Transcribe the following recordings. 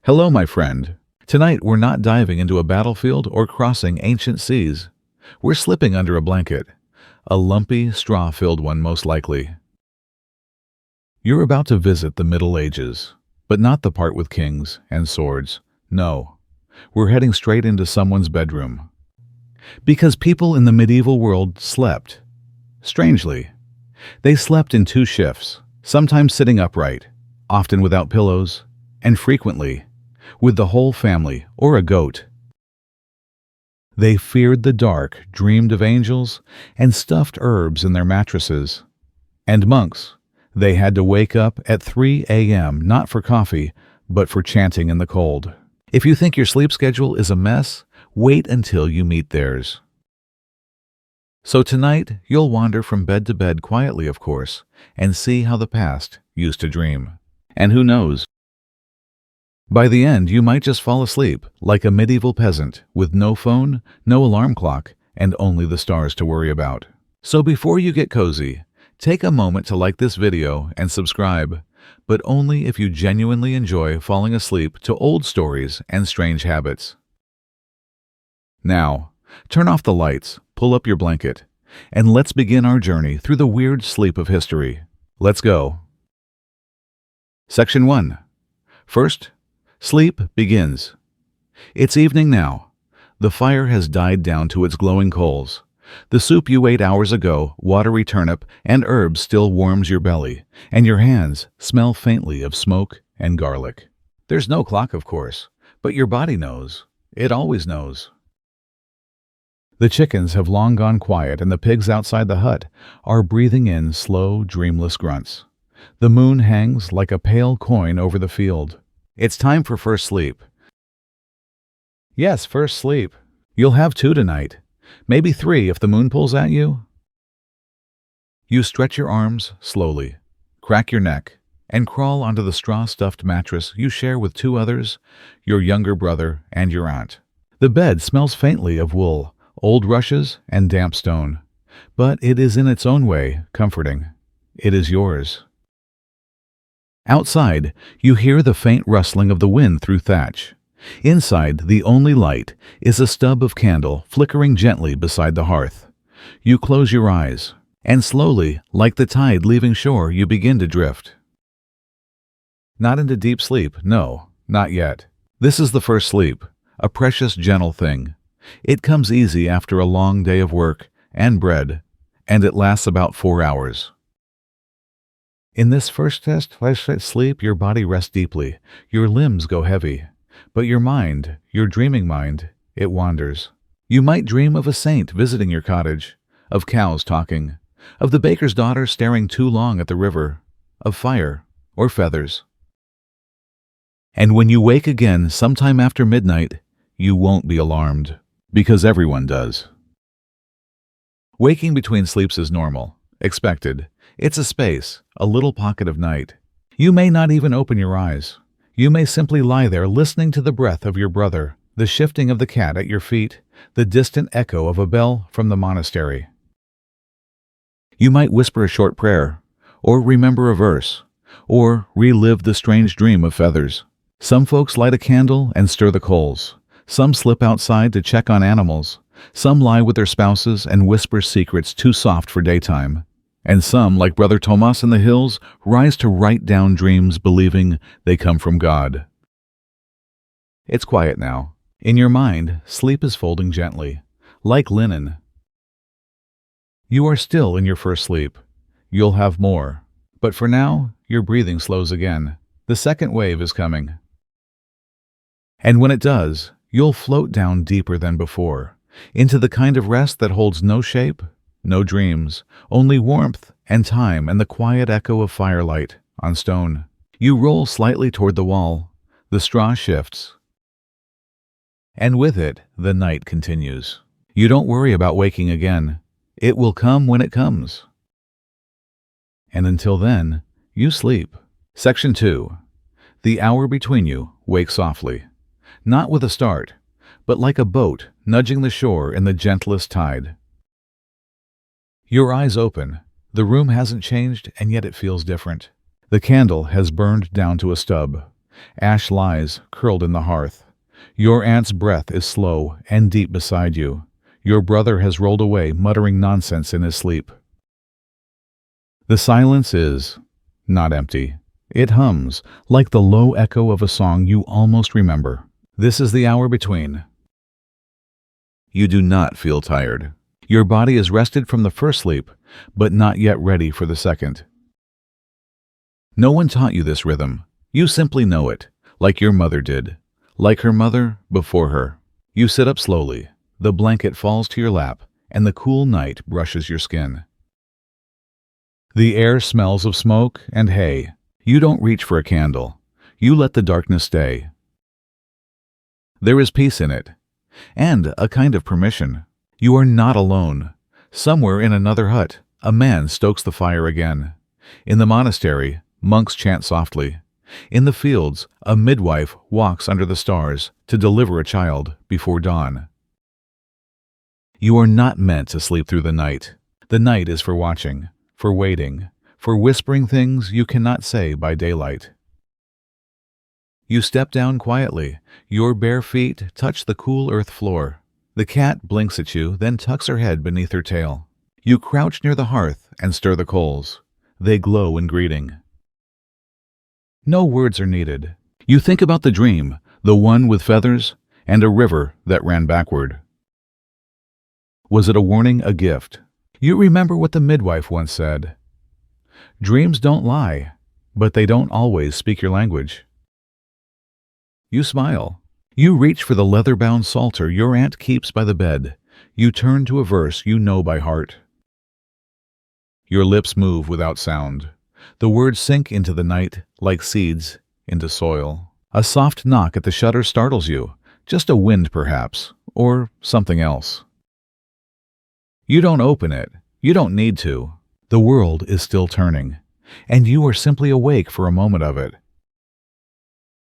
Hello, my friend. Tonight we're not diving into a battlefield or crossing ancient seas. We're slipping under a blanket, a lumpy, straw-filled one most likely. You're about to visit the Middle Ages, but not the part with kings and swords. No, we're heading straight into someone's bedroom. Because people in the medieval world slept. Strangely, they slept in two shifts, sometimes sitting upright, often without pillows, and frequently with the whole family or a goat. They feared the dark, dreamed of angels, and stuffed herbs in their mattresses. And monks, they had to wake up at 3 a.m. not for coffee, but for chanting in the cold. If you think your sleep schedule is a mess, wait until you meet theirs. So tonight, you'll wander from bed to bed quietly, of course, and see how the past used to dream. And who knows? By the end, you might just fall asleep, like a medieval peasant, with no phone, no alarm clock, and only the stars to worry about. So before you get cozy, take a moment to like this video and subscribe, but only if you genuinely enjoy falling asleep to old stories and strange habits. Now, turn off the lights, pull up your blanket, and let's begin our journey through the weird sleep of history. Let's go. Section 1. First, sleep begins. It's evening now. The fire has died down to its glowing coals. The soup you ate hours ago, watery turnip, and herbs still warms your belly, and your hands smell faintly of smoke and garlic. There's no clock, of course, but your body knows. It always knows. The chickens have long gone quiet, and the pigs outside the hut are breathing in slow, dreamless grunts. The moon hangs like a pale coin over the field. It's time for first sleep. Yes, first sleep. You'll have 2 tonight. Maybe 3 if the moon pulls at you. You stretch your arms slowly, crack your neck, and crawl onto the straw-stuffed mattress you share with 2 others, your younger brother and your aunt. The bed smells faintly of wool, old rushes, and damp stone, but it is in its own way comforting. It is yours. Outside, you hear the faint rustling of the wind through thatch. Inside, the only light is a stub of candle flickering gently beside the hearth. You close your eyes, and slowly, like the tide leaving shore, you begin to drift. Not into deep sleep, no, not yet. This is the first sleep, a precious, gentle thing. It comes easy after a long day of work and bread, and it lasts about 4 hours. In this first test, sleep, your body rests deeply, your limbs go heavy, but your mind, your dreaming mind, it wanders. You might dream of a saint visiting your cottage, of cows talking, of the baker's daughter staring too long at the river, of fire or feathers. And when you wake again sometime after midnight, you won't be alarmed, because everyone does. Waking between sleeps is normal, expected. It's a space, a little pocket of night. You may not even open your eyes. You may simply lie there listening to the breath of your brother, the shifting of the cat at your feet, the distant echo of a bell from the monastery. You might whisper a short prayer, or remember a verse, or relive the strange dream of feathers. Some folks light a candle and stir the coals. Some slip outside to check on animals. Some lie with their spouses and whisper secrets too soft for daytime. And some, like Brother Tomas in the hills, rise to write down dreams believing they come from God. It's quiet now. In your mind, sleep is folding gently, like linen. You are still in your first sleep. You'll have more. But for now, your breathing slows again. The second wave is coming. And when it does, you'll float down deeper than before, into the kind of rest that holds no shape, no dreams, only warmth and time and the quiet echo of firelight on stone. You roll slightly toward the wall. The straw shifts. And with it, the night continues. You don't worry about waking again. It will come when it comes. And until then, you sleep. Section 2. The hour between you wakes softly. Not with a start, but like a boat nudging the shore in the gentlest tide. Your eyes open. The room hasn't changed, and yet it feels different. The candle has burned down to a stub. Ash lies, curled in the hearth. Your aunt's breath is slow and deep beside you. Your brother has rolled away, muttering nonsense in his sleep. The silence is not empty. It hums, like the low echo of a song you almost remember. This is the hour between. You do not feel tired. Your body is rested from the first sleep, but not yet ready for the second. No one taught you this rhythm. You simply know it, like your mother did, like her mother before her. You sit up slowly. The blanket falls to your lap, and the cool night brushes your skin. The air smells of smoke and hay. You don't reach for a candle. You let the darkness stay. There is peace in it, and a kind of permission. You are not alone. Somewhere in another hut, a man stokes the fire again. In the monastery, monks chant softly. In the fields, a midwife walks under the stars to deliver a child before dawn. You are not meant to sleep through the night. The night is for watching, for waiting, for whispering things you cannot say by daylight. You step down quietly. Your bare feet touch the cool earth floor. The cat blinks at you, then tucks her head beneath her tail. You crouch near the hearth and stir the coals. They glow in greeting. No words are needed. You think about the dream, the one with feathers, and a river that ran backward. Was it a warning, a gift? You remember what the midwife once said. Dreams don't lie, but they don't always speak your language. You smile. You reach for the leather-bound psalter your aunt keeps by the bed. You turn to a verse you know by heart. Your lips move without sound. The words sink into the night like seeds into soil. A soft knock at the shutter startles you. Just a wind, perhaps, or something else. You don't open it. You don't need to. The world is still turning, and you are simply awake for a moment of it.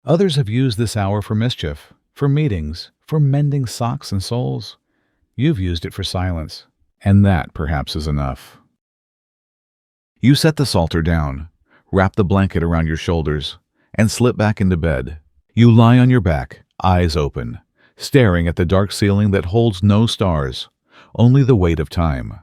Others have used this hour for mischief, for meetings, for mending socks and soles. You've used it for silence, and that perhaps is enough. You set the psalter down, wrap the blanket around your shoulders, and slip back into bed. You lie on your back, eyes open, staring at the dark ceiling that holds no stars, only the weight of time.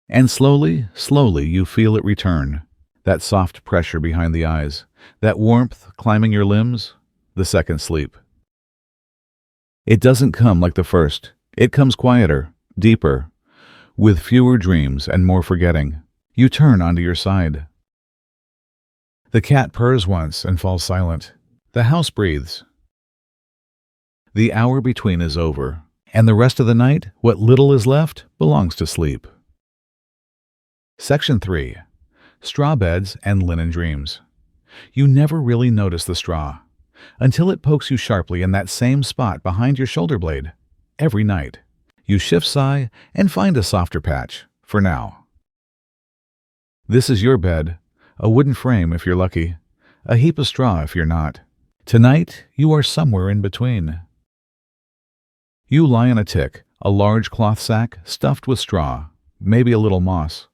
And slowly, slowly you feel it return, that soft pressure behind the eyes, that warmth climbing your limbs, the second sleep. It doesn't come like the first. It comes quieter, deeper, with fewer dreams and more forgetting. You turn onto your side. The cat purrs once and falls silent. The house breathes. The hour between is over, and the rest of the night, what little is left, belongs to sleep. Section 3. Straw beds and linen dreams. You never really notice the straw, until it pokes you sharply in that same spot behind your shoulder blade. Every night, you shift sigh and find a softer patch, for now. This is your bed, a wooden frame if you're lucky, a heap of straw if you're not. Tonight, you are somewhere in between. You lie on a tick, a large cloth sack stuffed with straw, maybe a little moss,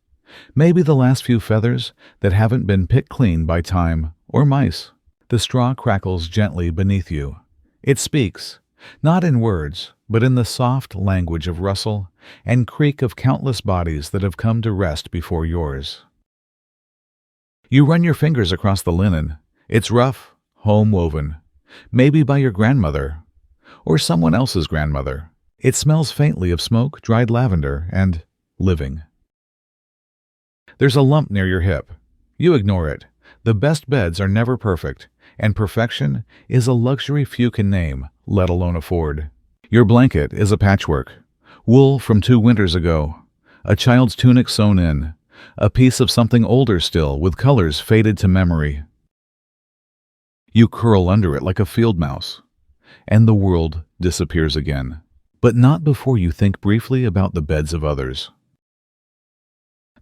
maybe the last few feathers that haven't been picked clean by time or mice. The straw crackles gently beneath you. It speaks, not in words, but in the soft language of rustle and creak of countless bodies that have come to rest before yours. You run your fingers across the linen. It's rough, home-woven, maybe by your grandmother, or someone else's grandmother. It smells faintly of smoke, dried lavender, and living. There's a lump near your hip. You ignore it. The best beds are never perfect, and perfection is a luxury few can name, let alone afford. Your blanket is a patchwork. Wool from 2 winters ago. A child's tunic sewn in. A piece of something older still, with colors faded to memory. You curl under it like a field mouse, and the world disappears again. But not before you think briefly about the beds of others.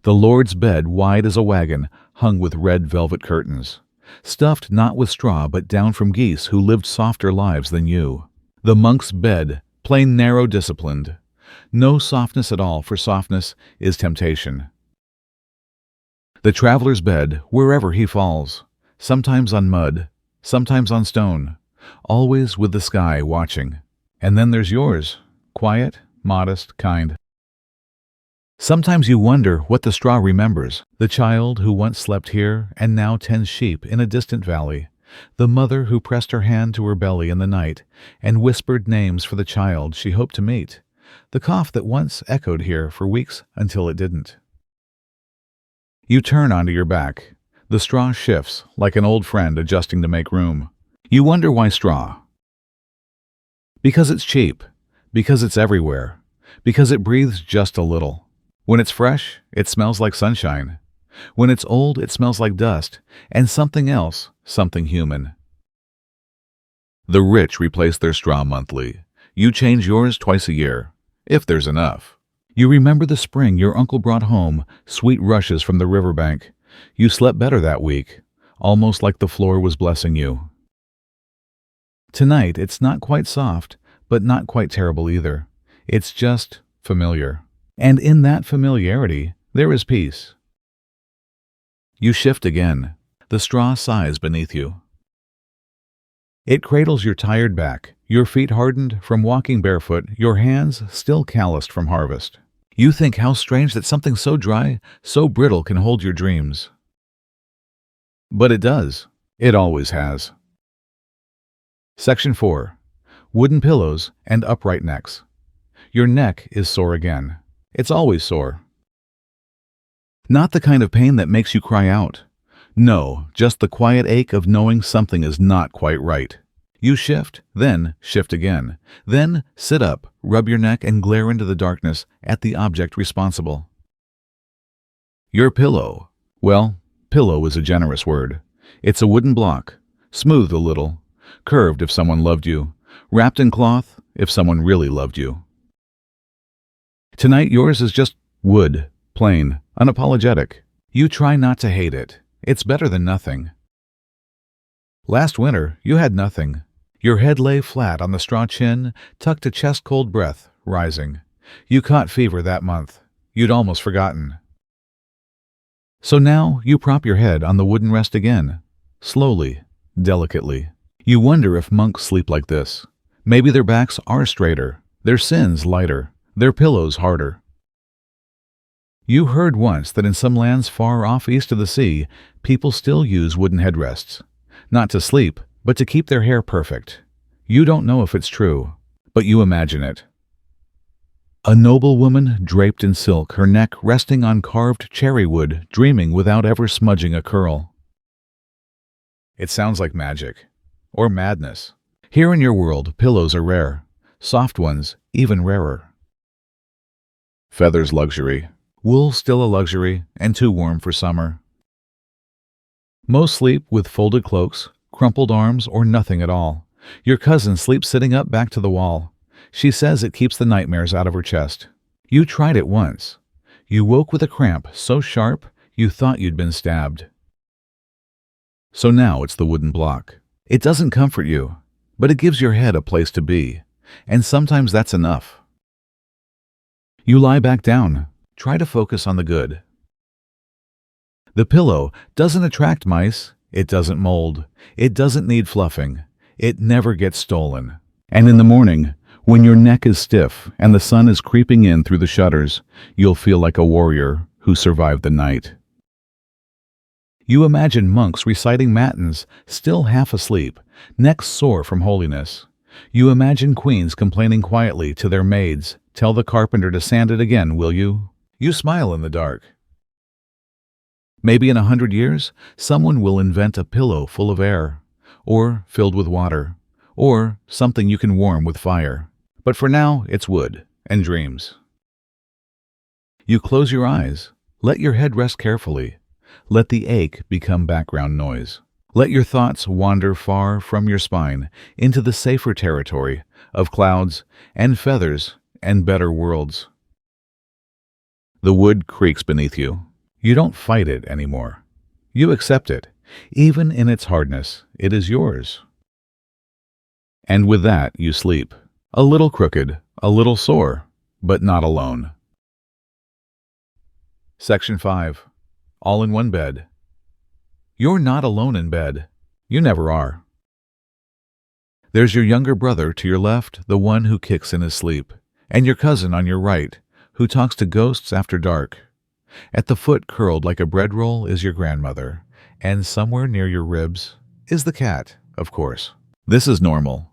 The Lord's bed, wide as a wagon, hung with red velvet curtains, stuffed not with straw but down from geese who lived softer lives than you. The monk's bed, plain narrow disciplined. No softness at all, for softness is temptation. The traveler's bed, wherever he falls, sometimes on mud, sometimes on stone, always with the sky watching. And then there's yours, quiet, modest, kind. Sometimes you wonder what the straw remembers, the child who once slept here and now tends sheep in a distant valley, the mother who pressed her hand to her belly in the night and whispered names for the child she hoped to meet, the cough that once echoed here for weeks until it didn't. You turn onto your back. The straw shifts like an old friend adjusting to make room. You wonder why straw? Because it's cheap, because it's everywhere, because it breathes just a little. When it's fresh, it smells like sunshine. When it's old, it smells like dust, and something else, something human. The rich replace their straw monthly. You change yours twice a year, if there's enough. You remember the spring your uncle brought home, sweet rushes from the riverbank. You slept better that week, almost like the floor was blessing you. Tonight, it's not quite soft, but not quite terrible either. It's just familiar. And in that familiarity, there is peace. You shift again. The straw sighs beneath you. It cradles your tired back, your feet hardened from walking barefoot, your hands still calloused from harvest. You think how strange that something so dry, so brittle can hold your dreams. But it does. It always has. Section 4. Wooden pillows and upright necks. Your neck is sore again. It's always sore. Not the kind of pain that makes you cry out. No, just the quiet ache of knowing something is not quite right. You shift, then shift again. Then sit up, rub your neck, and glare into the darkness at the object responsible. Your pillow. Well, pillow is a generous word. It's a wooden block, smooth a little, curved if someone loved you, wrapped in cloth if someone really loved you. Tonight yours is just wood, plain, unapologetic. You try not to hate it. It's better than nothing. Last winter, you had nothing. Your head lay flat on the straw chin, tucked a chest-cold breath, rising. You caught fever that month. You'd almost forgotten. So now you prop your head on the wooden rest again, slowly, delicately. You wonder if monks sleep like this. Maybe their backs are straighter, their sins lighter, their pillows harder. You heard once that in some lands far off east of the sea, people still use wooden headrests. Not to sleep, but to keep their hair perfect. You don't know if it's true, but you imagine it. A noble woman draped in silk, her neck resting on carved cherry wood, dreaming without ever smudging a curl. It sounds like magic. Or madness. Here in your world, pillows are rare. Soft ones, even rarer. Feathers luxury. Wool still a luxury, and too warm for summer. Most sleep with folded cloaks, crumpled arms, or nothing at all. Your cousin sleeps sitting up back to the wall. She says it keeps the nightmares out of her chest. You tried it once. You woke with a cramp so sharp you thought you'd been stabbed. So now it's the wooden block. It doesn't comfort you, but it gives your head a place to be, and sometimes that's enough. You lie back down. Try to focus on the good. The pillow doesn't attract mice, it doesn't mold, it doesn't need fluffing, it never gets stolen. And in the morning, when your neck is stiff and the sun is creeping in through the shutters, you'll feel like a warrior who survived the night. You imagine monks reciting matins, still half asleep, necks sore from holiness. You imagine queens complaining quietly to their maids, "Tell the carpenter to sand it again, will you?" You smile in the dark. Maybe in 100 years, someone will invent a pillow full of air, or filled with water, or something you can warm with fire. But for now, it's wood and dreams. You close your eyes. Let your head rest carefully. Let the ache become background noise. Let your thoughts wander far from your spine into the safer territory of clouds and feathers and better worlds. The wood creaks beneath you. You don't fight it anymore. You accept it. Even in its hardness, it is yours. And with that, you sleep. A little crooked, a little sore, but not alone. Section 5. All in one bed. You're not alone in bed. You never are. There's your younger brother to your left, the one who kicks in his sleep, and your cousin on your right, who talks to ghosts after dark. At the foot, curled like a bread roll, is your grandmother, and somewhere near your ribs is the cat, of course. This is normal.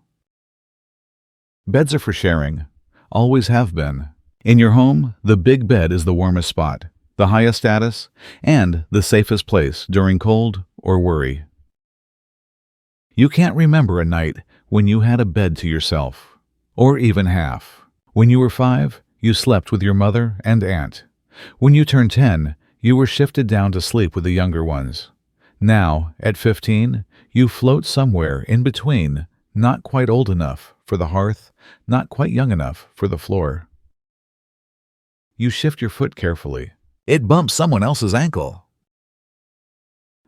Beds are for sharing, always have been. In your home, the big bed is the warmest spot, the highest status, and the safest place during cold or worry. You can't remember a night when you had a bed to yourself, or even half. When you were 5, you slept with your mother and aunt. When you turned 10, you were shifted down to sleep with the younger ones. Now, at 15, you float somewhere in between, not quite old enough for the hearth, not quite young enough for the floor. You shift your foot carefully. It bumps someone else's ankle.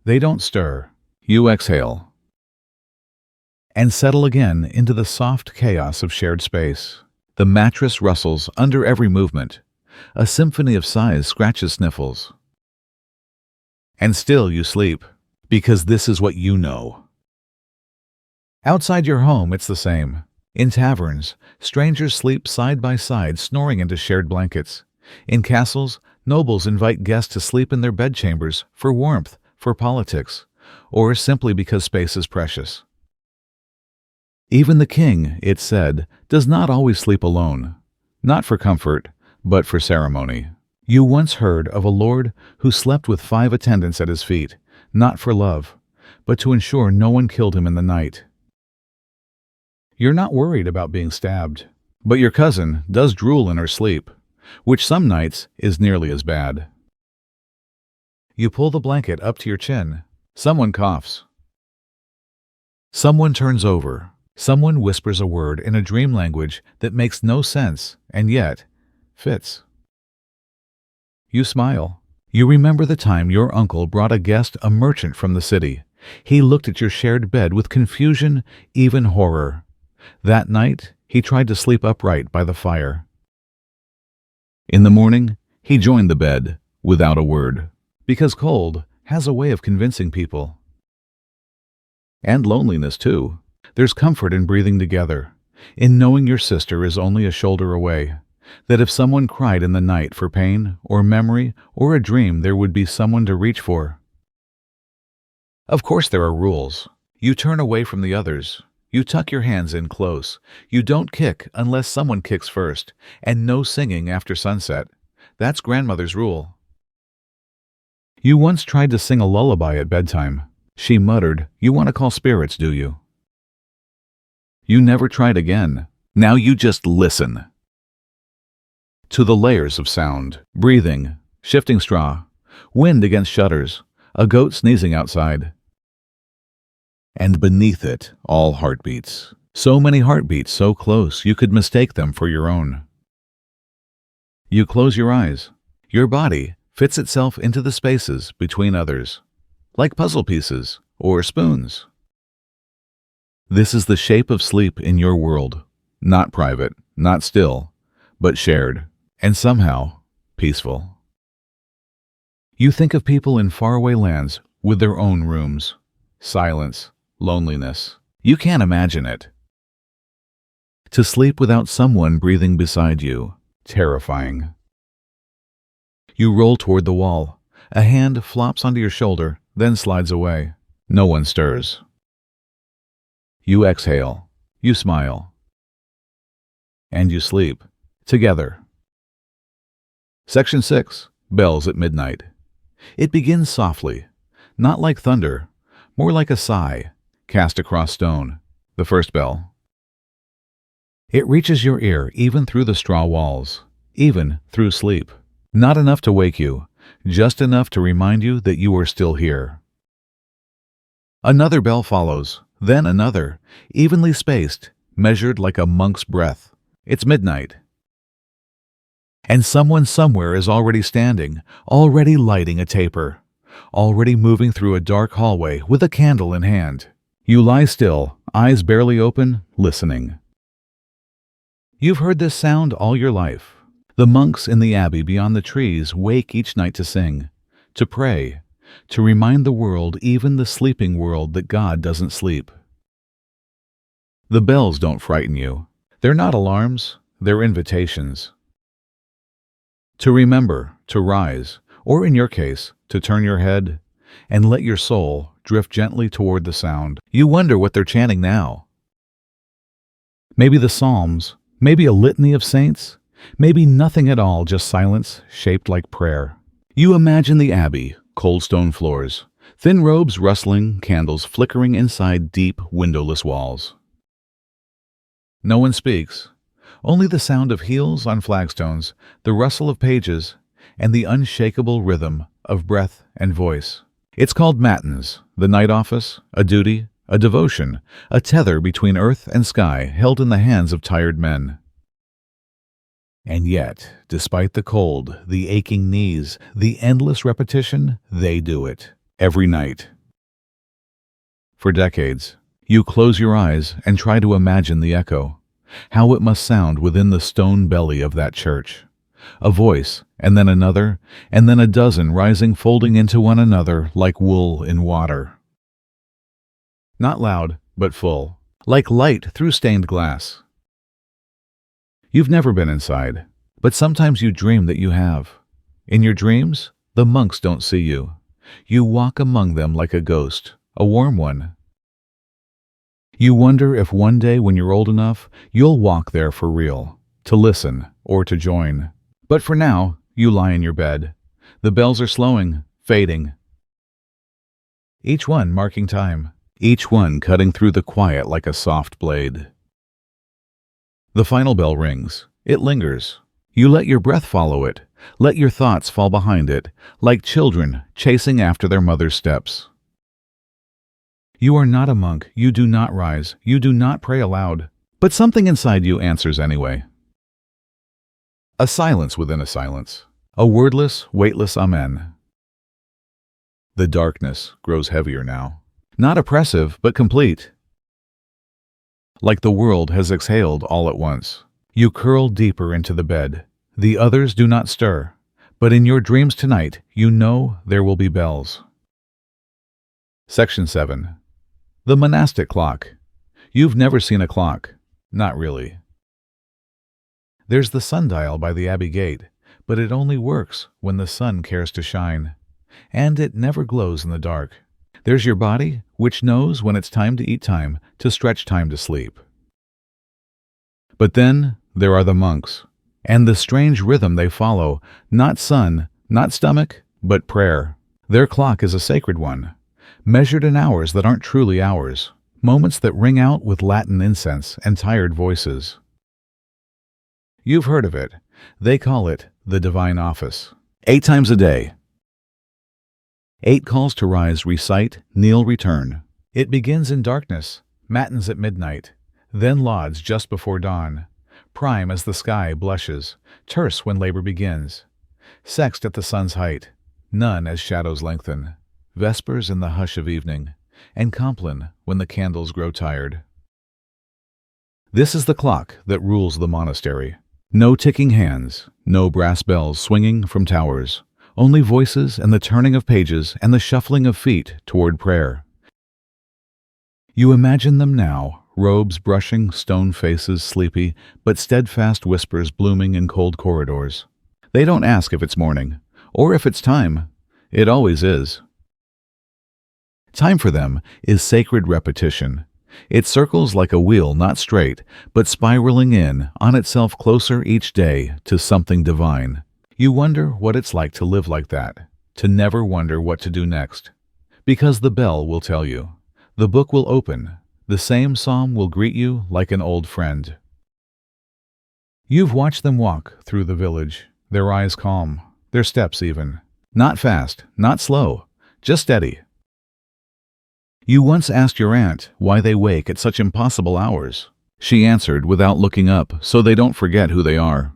They don't stir. You exhale and settle again into the soft chaos of shared space. The mattress rustles under every movement. A symphony of sighs scratches sniffles. And still you sleep, because this is what you know. Outside your home, it's the same. In taverns, strangers sleep side by side, snoring into shared blankets. In castles, nobles invite guests to sleep in their bedchambers for warmth, for politics, or simply because space is precious. Even the king, it's said, does not always sleep alone, not for comfort, but for ceremony. You once heard of a lord who slept with 5 attendants at his feet, not for love, but to ensure no one killed him in the night. You're not worried about being stabbed, but your cousin does drool in her sleep, which some nights is nearly as bad. You pull the blanket up to your chin. Someone coughs. Someone turns over. Someone whispers a word in a dream language that makes no sense and yet fits. You smile. You remember the time your uncle brought a guest, a merchant from the city. He looked at your shared bed with confusion, even horror. That night, he tried to sleep upright by the fire. In the morning, he joined the bed without a word, because cold has a way of convincing people. And loneliness, too. There's comfort in breathing together, in knowing your sister is only a shoulder away, that if someone cried in the night for pain or memory or a dream, there would be someone to reach for. Of course there are rules. You turn away from the others. You tuck your hands in close. You don't kick unless someone kicks first, and no singing after sunset. That's grandmother's rule. You once tried to sing a lullaby at bedtime. She muttered, "You want to call spirits, do you?" You never tried again. Now you just listen. To the layers of sound, breathing, shifting straw, wind against shutters, a goat sneezing outside. And beneath it, all heartbeats. So many heartbeats so close you could mistake them for your own. You close your eyes. Your body fits itself into the spaces between others, like puzzle pieces or spoons. This is the shape of sleep in your world, not private, not still, but shared, and somehow peaceful. You think of people in faraway lands with their own rooms, silence, loneliness. You can't imagine it. To sleep without someone breathing beside you, terrifying. You roll toward the wall. A hand flops onto your shoulder, then slides away. No one stirs. You exhale. You smile. And you sleep. Together. Section 6. Bells at midnight. It begins softly, not like thunder, more like a sigh, cast across stone. The first bell. It reaches your ear even through the straw walls, even through sleep. Not enough to wake you, just enough to remind you that you are still here. Another bell follows, then another, evenly spaced, measured like a monk's breath. It's midnight. And someone somewhere is already standing, already lighting a taper, already moving through a dark hallway with a candle in hand. You lie still, eyes barely open, listening. You've heard this sound all your life. The monks in the abbey beyond the trees wake each night to sing, to pray, to remind the world, even the sleeping world, that God doesn't sleep. The bells don't frighten you. They're not alarms, they're invitations. To remember, to rise, or in your case, to turn your head, and let your soul drift gently toward the sound. You wonder what they're chanting now. Maybe the Psalms, maybe a litany of saints, maybe nothing at all, just silence shaped like prayer. You imagine the abbey, cold stone floors, thin robes rustling, candles flickering inside deep, windowless walls. No one speaks, only the sound of heels on flagstones, the rustle of pages, and the unshakable rhythm of breath and voice. It's called matins, the night office, a duty, a devotion, a tether between earth and sky held in the hands of tired men. And yet, despite the cold, the aching knees, the endless repetition, they do it, every night. For decades, you close your eyes and try to imagine the echo, how it must sound within the stone belly of that church. A voice, and then another, and then a dozen rising folding into one another like wool in water. Not loud, but full, like light through stained glass. You've never been inside, but sometimes you dream that you have. In your dreams, the monks don't see you. You walk among them like a ghost, a warm one. You wonder if one day when you're old enough, you'll walk there for real, to listen or to join. But for now, you lie in your bed. The bells are slowing, fading. Each one marking time, each one cutting through the quiet like a soft blade. The final bell rings. It lingers. You let your breath follow it. Let your thoughts fall behind it, like children chasing after their mother's steps. You are not a monk. You do not rise. You do not pray aloud. But something inside you answers anyway. A silence within a silence. A wordless, weightless amen. The darkness grows heavier now. Not oppressive, but complete. Like the world has exhaled all at once. You curl deeper into the bed. The others do not stir. But in your dreams tonight, you know there will be bells. Section 7. The monastic clock. You've never seen a clock. Not really. There's the sundial by the abbey gate, but it only works when the sun cares to shine. And it never glows in the dark. There's your body, which knows when it's time to eat time, to stretch time to sleep. But then there are the monks, and the strange rhythm they follow, not sun, not stomach, but prayer. Their clock is a sacred one, measured in hours that aren't truly hours, moments that ring out with Latin incense and tired voices. You've heard of it. They call it the divine office. 8 times a day. 8 calls to rise, recite, kneel, return. It begins in darkness, matins at midnight, then lauds just before dawn, prime as the sky blushes, terce when labor begins, sext at the sun's height, none as shadows lengthen, vespers in the hush of evening, and compline when the candles grow tired. This is the clock that rules the monastery. No ticking hands, no brass bells swinging from towers, only voices and the turning of pages and the shuffling of feet toward prayer. You imagine them now, robes brushing, stone faces sleepy, but steadfast whispers blooming in cold corridors. They don't ask if it's morning, or if it's time. It always is. Time for them is sacred repetition. It circles like a wheel, not straight, but spiraling in on itself closer each day to something divine. You wonder what it's like to live like that, to never wonder what to do next. Because the bell will tell you. The book will open. The same psalm will greet you like an old friend. You've watched them walk through the village, their eyes calm, their steps even. Not fast, not slow, just steady. You once asked your aunt why they wake at such impossible hours. She answered without looking up so they don't forget who they are.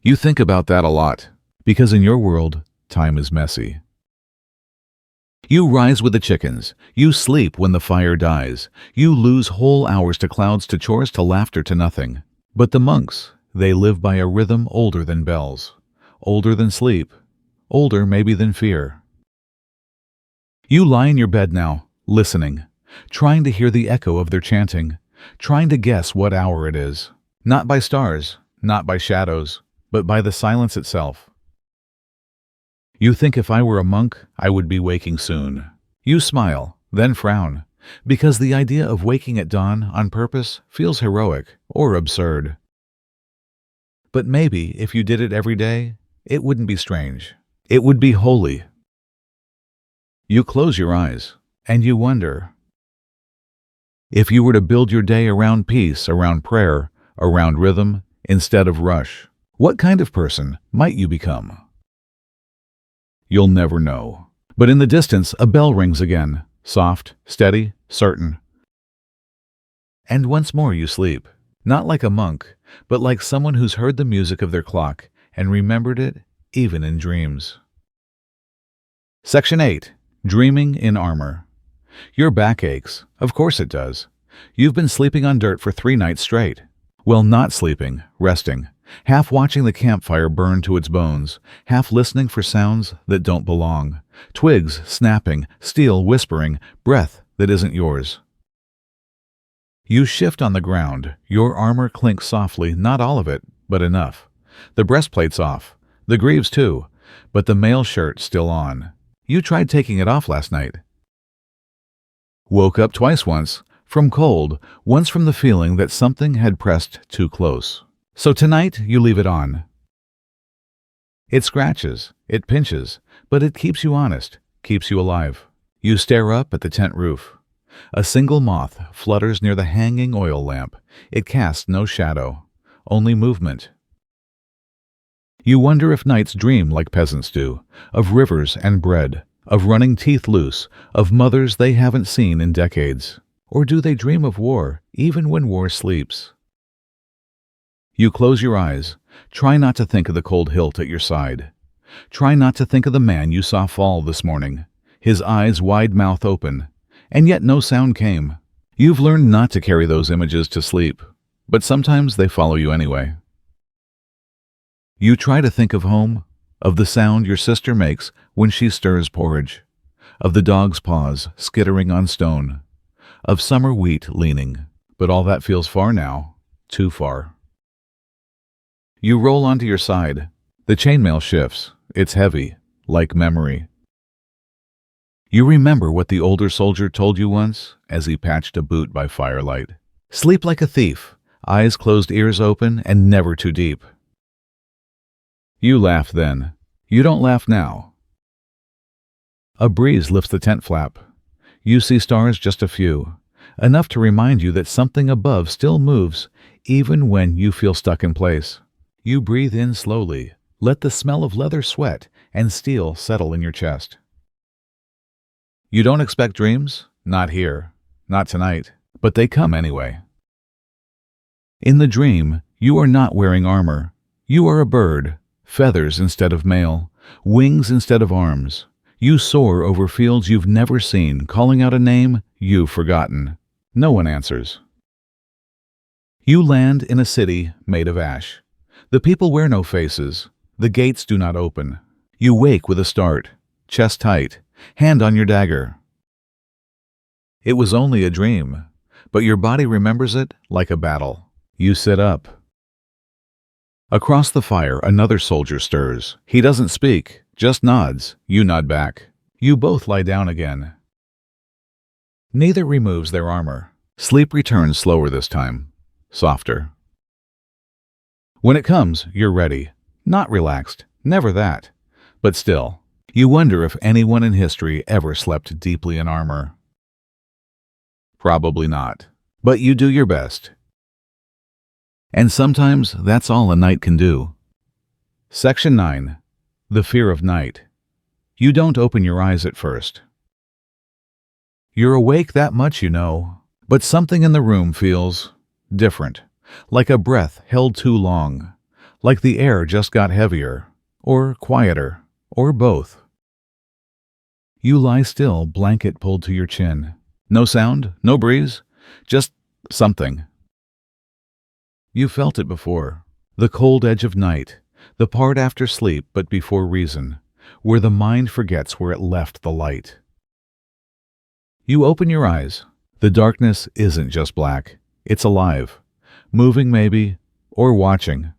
You think about that a lot, because in your world, time is messy. You rise with the chickens. You sleep when the fire dies. You lose whole hours to clouds, to chores, to laughter, to nothing. But the monks, they live by a rhythm older than bells, older than sleep, older maybe than fear. You lie in your bed now, listening. trying to hear the echo of their chanting, trying to guess what hour it is. Not by stars, not by shadows, but by the silence itself. You think if I were a monk, I would be waking soon. You smile, then frown, because the idea of waking at dawn on purpose feels heroic or absurd. But maybe if you did it every day, it wouldn't be strange. It would be holy. You close your eyes, and you wonder. If you were to build your day around peace, around prayer, around rhythm, instead of rush, what kind of person might you become? You'll never know. But in the distance, a bell rings again, soft, steady, certain. And once more you sleep, not like a monk, but like someone who's heard the music of their clock and remembered it even in dreams. Section 8. Dreaming in Armor. Your back aches. Of course it does. You've been sleeping on dirt for 3 nights straight. Well, not sleeping, resting, half watching the campfire burn to its bones, half listening for sounds that don't belong, twigs snapping, steel whispering, breath that isn't yours. You shift on the ground. Your armor clinks softly, not all of it, but enough. The breastplate's off, the greaves too, but the mail shirt still on. You tried taking it off last night. Woke up twice once, from cold, once from the feeling that something had pressed too close. So tonight you leave it on. It scratches, it pinches, but it keeps you honest, keeps you alive. You stare up at the tent roof. A single moth flutters near the hanging oil lamp. It casts no shadow, only movement. You wonder if nights dream like peasants do, of rivers and bread, of running teeth loose, of mothers they haven't seen in decades. Or do they dream of war, even when war sleeps? You close your eyes. Try not to think of the cold hilt at your side. Try not to think of the man you saw fall this morning, his eyes wide mouth open, and yet no sound came. You've learned not to carry those images to sleep, but sometimes they follow you anyway. You try to think of home, of the sound your sister makes when she stirs porridge, of the dog's paws skittering on stone, of summer wheat leaning, but all that feels far now, too far. You roll onto your side. The chainmail shifts. It's heavy, like memory. You remember what the older soldier told you once as he patched a boot by firelight. Sleep like a thief, eyes closed, ears open, and never too deep. You laugh then. You don't laugh now. A breeze lifts the tent flap. You see stars, just a few, enough to remind you that something above still moves, even when you feel stuck in place. You breathe in slowly, let the smell of leather, sweat, and steel settle in your chest. You don't expect dreams? Not here, not tonight, but they come anyway. In the dream, you are not wearing armor. You are a bird, feathers instead of mail, wings instead of arms. You soar over fields you've never seen, calling out a name you've forgotten. No one answers. You land in a city made of ash. The people wear no faces. The gates do not open. You wake with a start, chest tight, hand on your dagger. It was only a dream, but your body remembers it like a battle. You sit up. Across the fire, another soldier stirs. He doesn't speak, just nods. You nod back. You both lie down again. Neither removes their armor. Sleep returns slower this time, softer. When it comes, you're ready. Not relaxed, never that. But still, you wonder if anyone in history ever slept deeply in armor. Probably not. But you do your best. And sometimes that's all a night can do. Section 9. The Fear of Night. You don't open your eyes at first. You're awake that much, you know, but something in the room feels different, like a breath held too long, like the air just got heavier, or quieter, or both. You lie still, blanket pulled to your chin. No sound, no breeze, just something. You felt it before. The cold edge of night, the part after sleep but before reason, where the mind forgets where it left the light. You open your eyes. The darkness isn't just black. It's alive, moving maybe, or watching.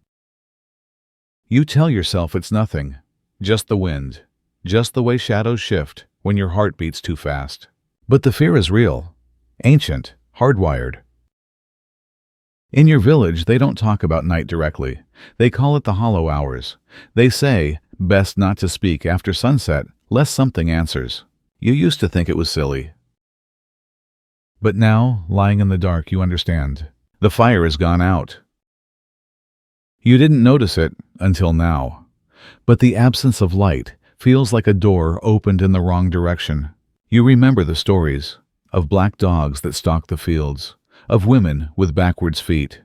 You tell yourself it's nothing, just the wind, just the way shadows shift when your heart beats too fast. But the fear is real, ancient, hardwired. In your village, they don't talk about night directly. They call it the hollow hours. They say, best not to speak after sunset, lest something answers. You used to think it was silly. But now, lying in the dark, you understand. The fire has gone out. You didn't notice it until now. But the absence of light feels like a door opened in the wrong direction. You remember the stories of black dogs that stalk the fields, of women with backwards feet,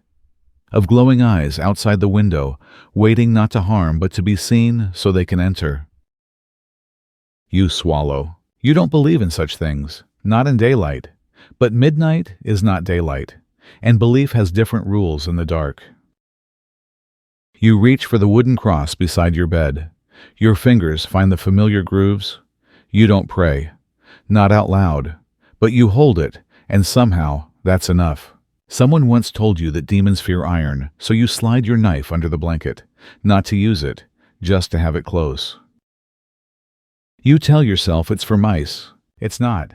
of glowing eyes outside the window, waiting not to harm but to be seen so they can enter. You swallow. You don't believe in such things, not in daylight. But midnight is not daylight, and belief has different rules in the dark. You reach for the wooden cross beside your bed. Your fingers find the familiar grooves. You don't pray, not out loud, but you hold it, and somehow that's enough. Someone once told you that demons fear iron, so you slide your knife under the blanket, not to use it, just to have it close. You tell yourself it's for mice. It's not.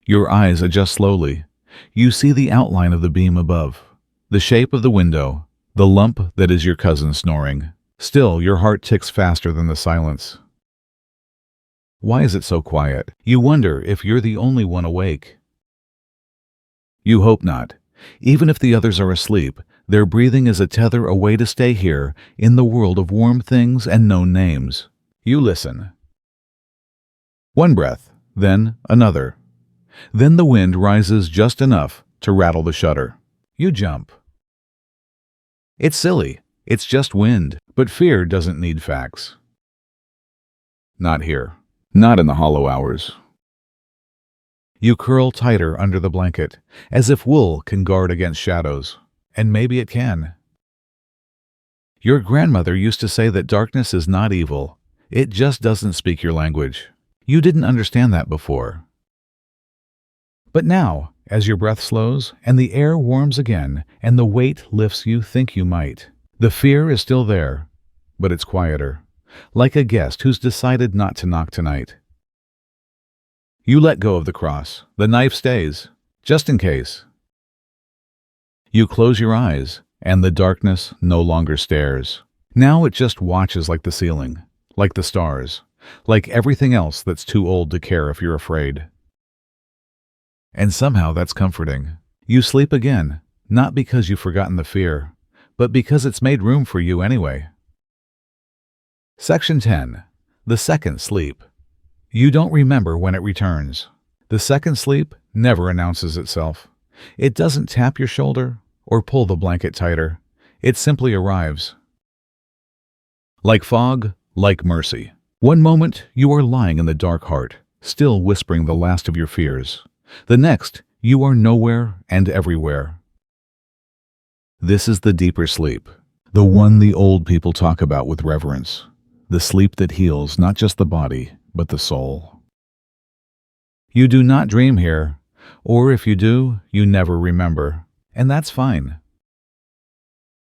Your eyes adjust slowly. You see the outline of the beam above, the shape of the window, the lump that is your cousin snoring. Still, your heart ticks faster than the silence. Why is it so quiet? You wonder if you're the only one awake. You hope not. Even if the others are asleep, their breathing is a tether away to stay here in the world of warm things and known names. You listen. One breath, then another. Then the wind rises just enough to rattle the shutter. You jump. It's silly. It's just wind. But fear doesn't need facts. Not here. Not in the hollow hours. You curl tighter under the blanket, as if wool can guard against shadows. And maybe it can. Your grandmother used to say that darkness is not evil. It just doesn't speak your language. You didn't understand that before. But now, as your breath slows, and the air warms again, and the weight lifts you think you might, the fear is still there, but it's quieter, like a guest who's decided not to knock tonight. You let go of the cross. The knife stays, just in case. You close your eyes, and the darkness no longer stares. Now it just watches like the ceiling, like the stars, like everything else that's too old to care if you're afraid. And somehow that's comforting. You sleep again, not because you've forgotten the fear, but because it's made room for you anyway. Section 10. The second sleep. You don't remember when it returns. The second sleep never announces itself. It doesn't tap your shoulder or pull the blanket tighter. It simply arrives. Like fog, like mercy. One moment you are lying in the dark heart, still whispering the last of your fears. The next, you are nowhere and everywhere. This is the deeper sleep, the one the old people talk about with reverence, the sleep that heals not just the body, but the soul. You do not dream here, or if you do, you never remember, and that's fine.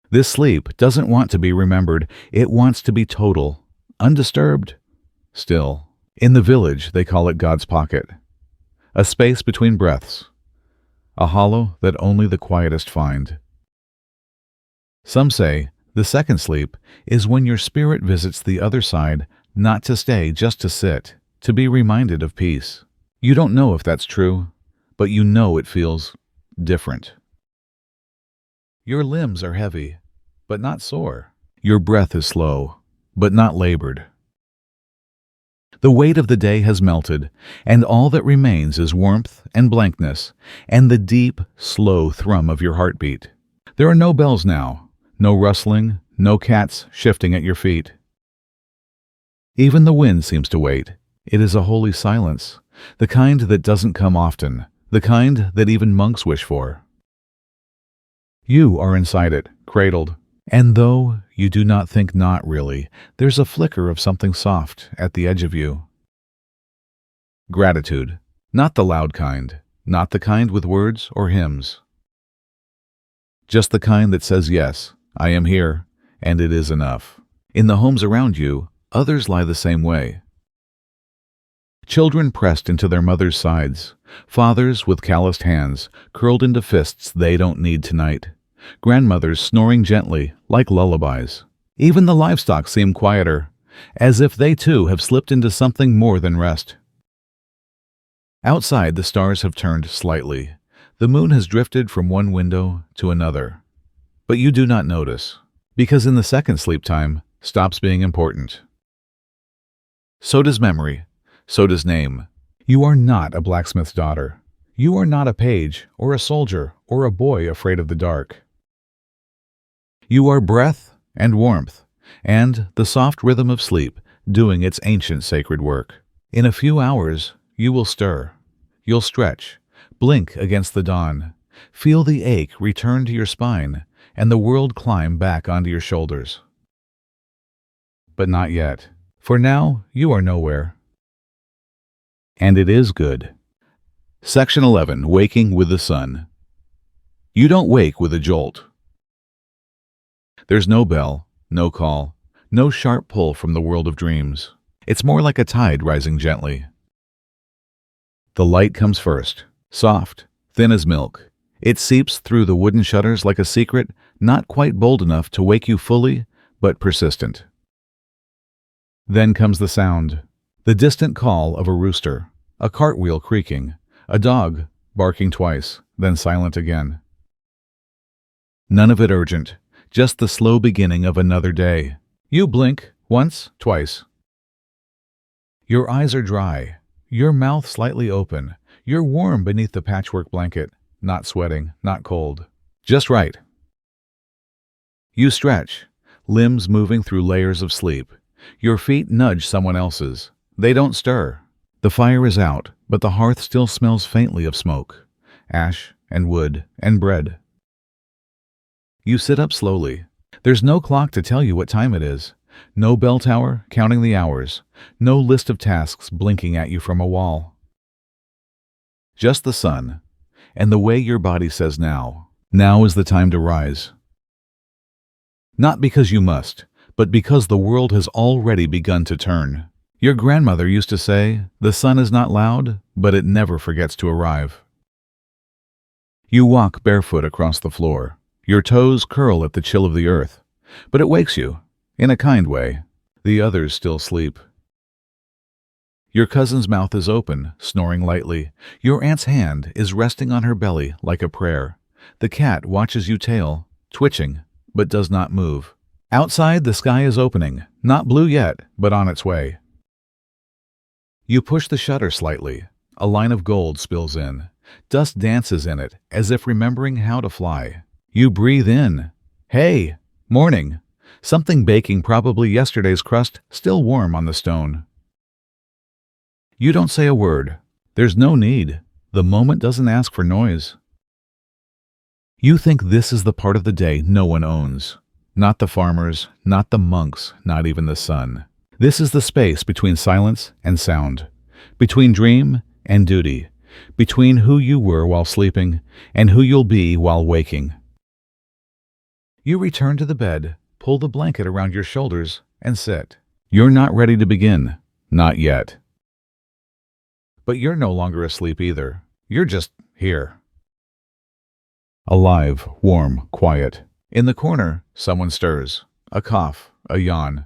This sleep doesn't want to be remembered, it wants to be total, undisturbed. Still, in the village they call it God's pocket. A space between breaths, a hollow that only the quietest find. Some say the second sleep is when your spirit visits the other side, not to stay, just to sit, to be reminded of peace. You don't know if that's true, but you know it feels different. Your limbs are heavy, but not sore. Your breath is slow, but not labored. The weight of the day has melted, and all that remains is warmth and blankness, and the deep, slow thrum of your heartbeat. There are no bells now, no rustling, no cats shifting at your feet. Even the wind seems to wait. It is a holy silence, the kind that doesn't come often, the kind that even monks wish for. You are inside it, cradled, and though you do not think not really, there's a flicker of something soft at the edge of you. Gratitude, not the loud kind, not the kind with words or hymns. Just the kind that says, yes, I am here, and it is enough. In the homes around you, others lie the same way. Children pressed into their mothers' sides, fathers with calloused hands, curled into fists they don't need tonight, grandmothers snoring gently like lullabies. Even the livestock seem quieter, as if they too have slipped into something more than rest. Outside, the stars have turned slightly. The moon has drifted from one window to another. But you do not notice, because in the second sleep time stops being important. So does memory. So does name. You are not a blacksmith's daughter. You are not a page, or a soldier, or a boy afraid of the dark. You are breath and warmth, and the soft rhythm of sleep doing its ancient sacred work. In a few hours, you will stir. You'll stretch, blink against the dawn, feel the ache return to your spine, and the world climb back onto your shoulders. But not yet, for now you are nowhere. And it is good. Section 11. Waking with the Sun. You don't wake with a jolt. There's no bell, no call, no sharp pull from the world of dreams. It's more like a tide rising gently. The light comes first, soft, thin as milk. It seeps through the wooden shutters like a secret, not quite bold enough to wake you fully, but persistent. Then comes the sound, the distant call of a rooster, a cartwheel creaking, a dog barking twice, then silent again. None of it urgent, just the slow beginning of another day. You blink once, twice. Your eyes are dry, your mouth slightly open. You're warm beneath the patchwork blanket, not sweating, not cold. Just right. You stretch, limbs moving through layers of sleep. Your feet nudge someone else's. They don't stir. The fire is out, but the hearth still smells faintly of smoke, ash and wood and bread. You sit up slowly. There's no clock to tell you what time it is. No bell tower counting the hours. No list of tasks blinking at you from a wall. Just the sun, and the way your body says now. Now is the time to rise. Not because you must, but because the world has already begun to turn. Your grandmother used to say, the sun is not loud, but it never forgets to arrive. You walk barefoot across the floor. Your toes curl at the chill of the earth, but it wakes you, in a kind way. The others still sleep. Your cousin's mouth is open, snoring lightly. Your aunt's hand is resting on her belly like a prayer. The cat watches you tail, twitching, but does not move. Outside, the sky is opening, not blue yet, but on its way. You push the shutter slightly. A line of gold spills in. Dust dances in it, as if remembering how to fly. You breathe in. Hey, morning. Something baking, probably yesterday's crust, still warm on the stone. You don't say a word. There's no need. The moment doesn't ask for noise. You think this is the part of the day no one owns. Not the farmers, not the monks, not even the sun. This is the space between silence and sound, between dream and duty, between who you were while sleeping and who you'll be while waking. You return to the bed, pull the blanket around your shoulders, and sit. You're not ready to begin. Not yet. But you're no longer asleep either. You're just here. Alive, warm, quiet. In the corner, someone stirs. A cough, a yawn.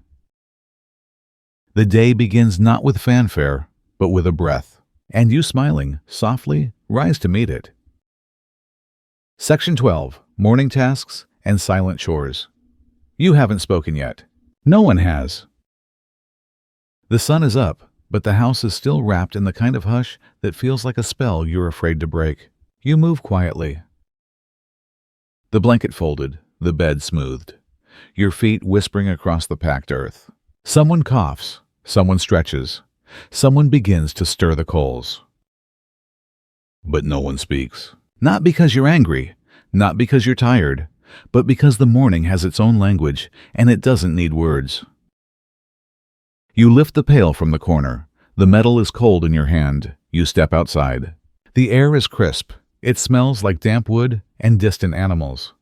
The day begins not with fanfare, but with a breath. And you, smiling, softly, rise to meet it. Section 12. Morning tasks and silent chores. You haven't spoken yet. No one has. The sun is up, but the house is still wrapped in the kind of hush that feels like a spell you're afraid to break. You move quietly. The blanket folded, the bed smoothed. Your feet whispering across the packed earth. Someone coughs. Someone stretches. Someone begins to stir the coals. But no one speaks. Not because you're angry, not because you're tired, but because the morning has its own language and it doesn't need words. You lift the pail from the corner. The metal is cold in your hand. You step outside. The air is crisp. It smells like damp wood and distant animals.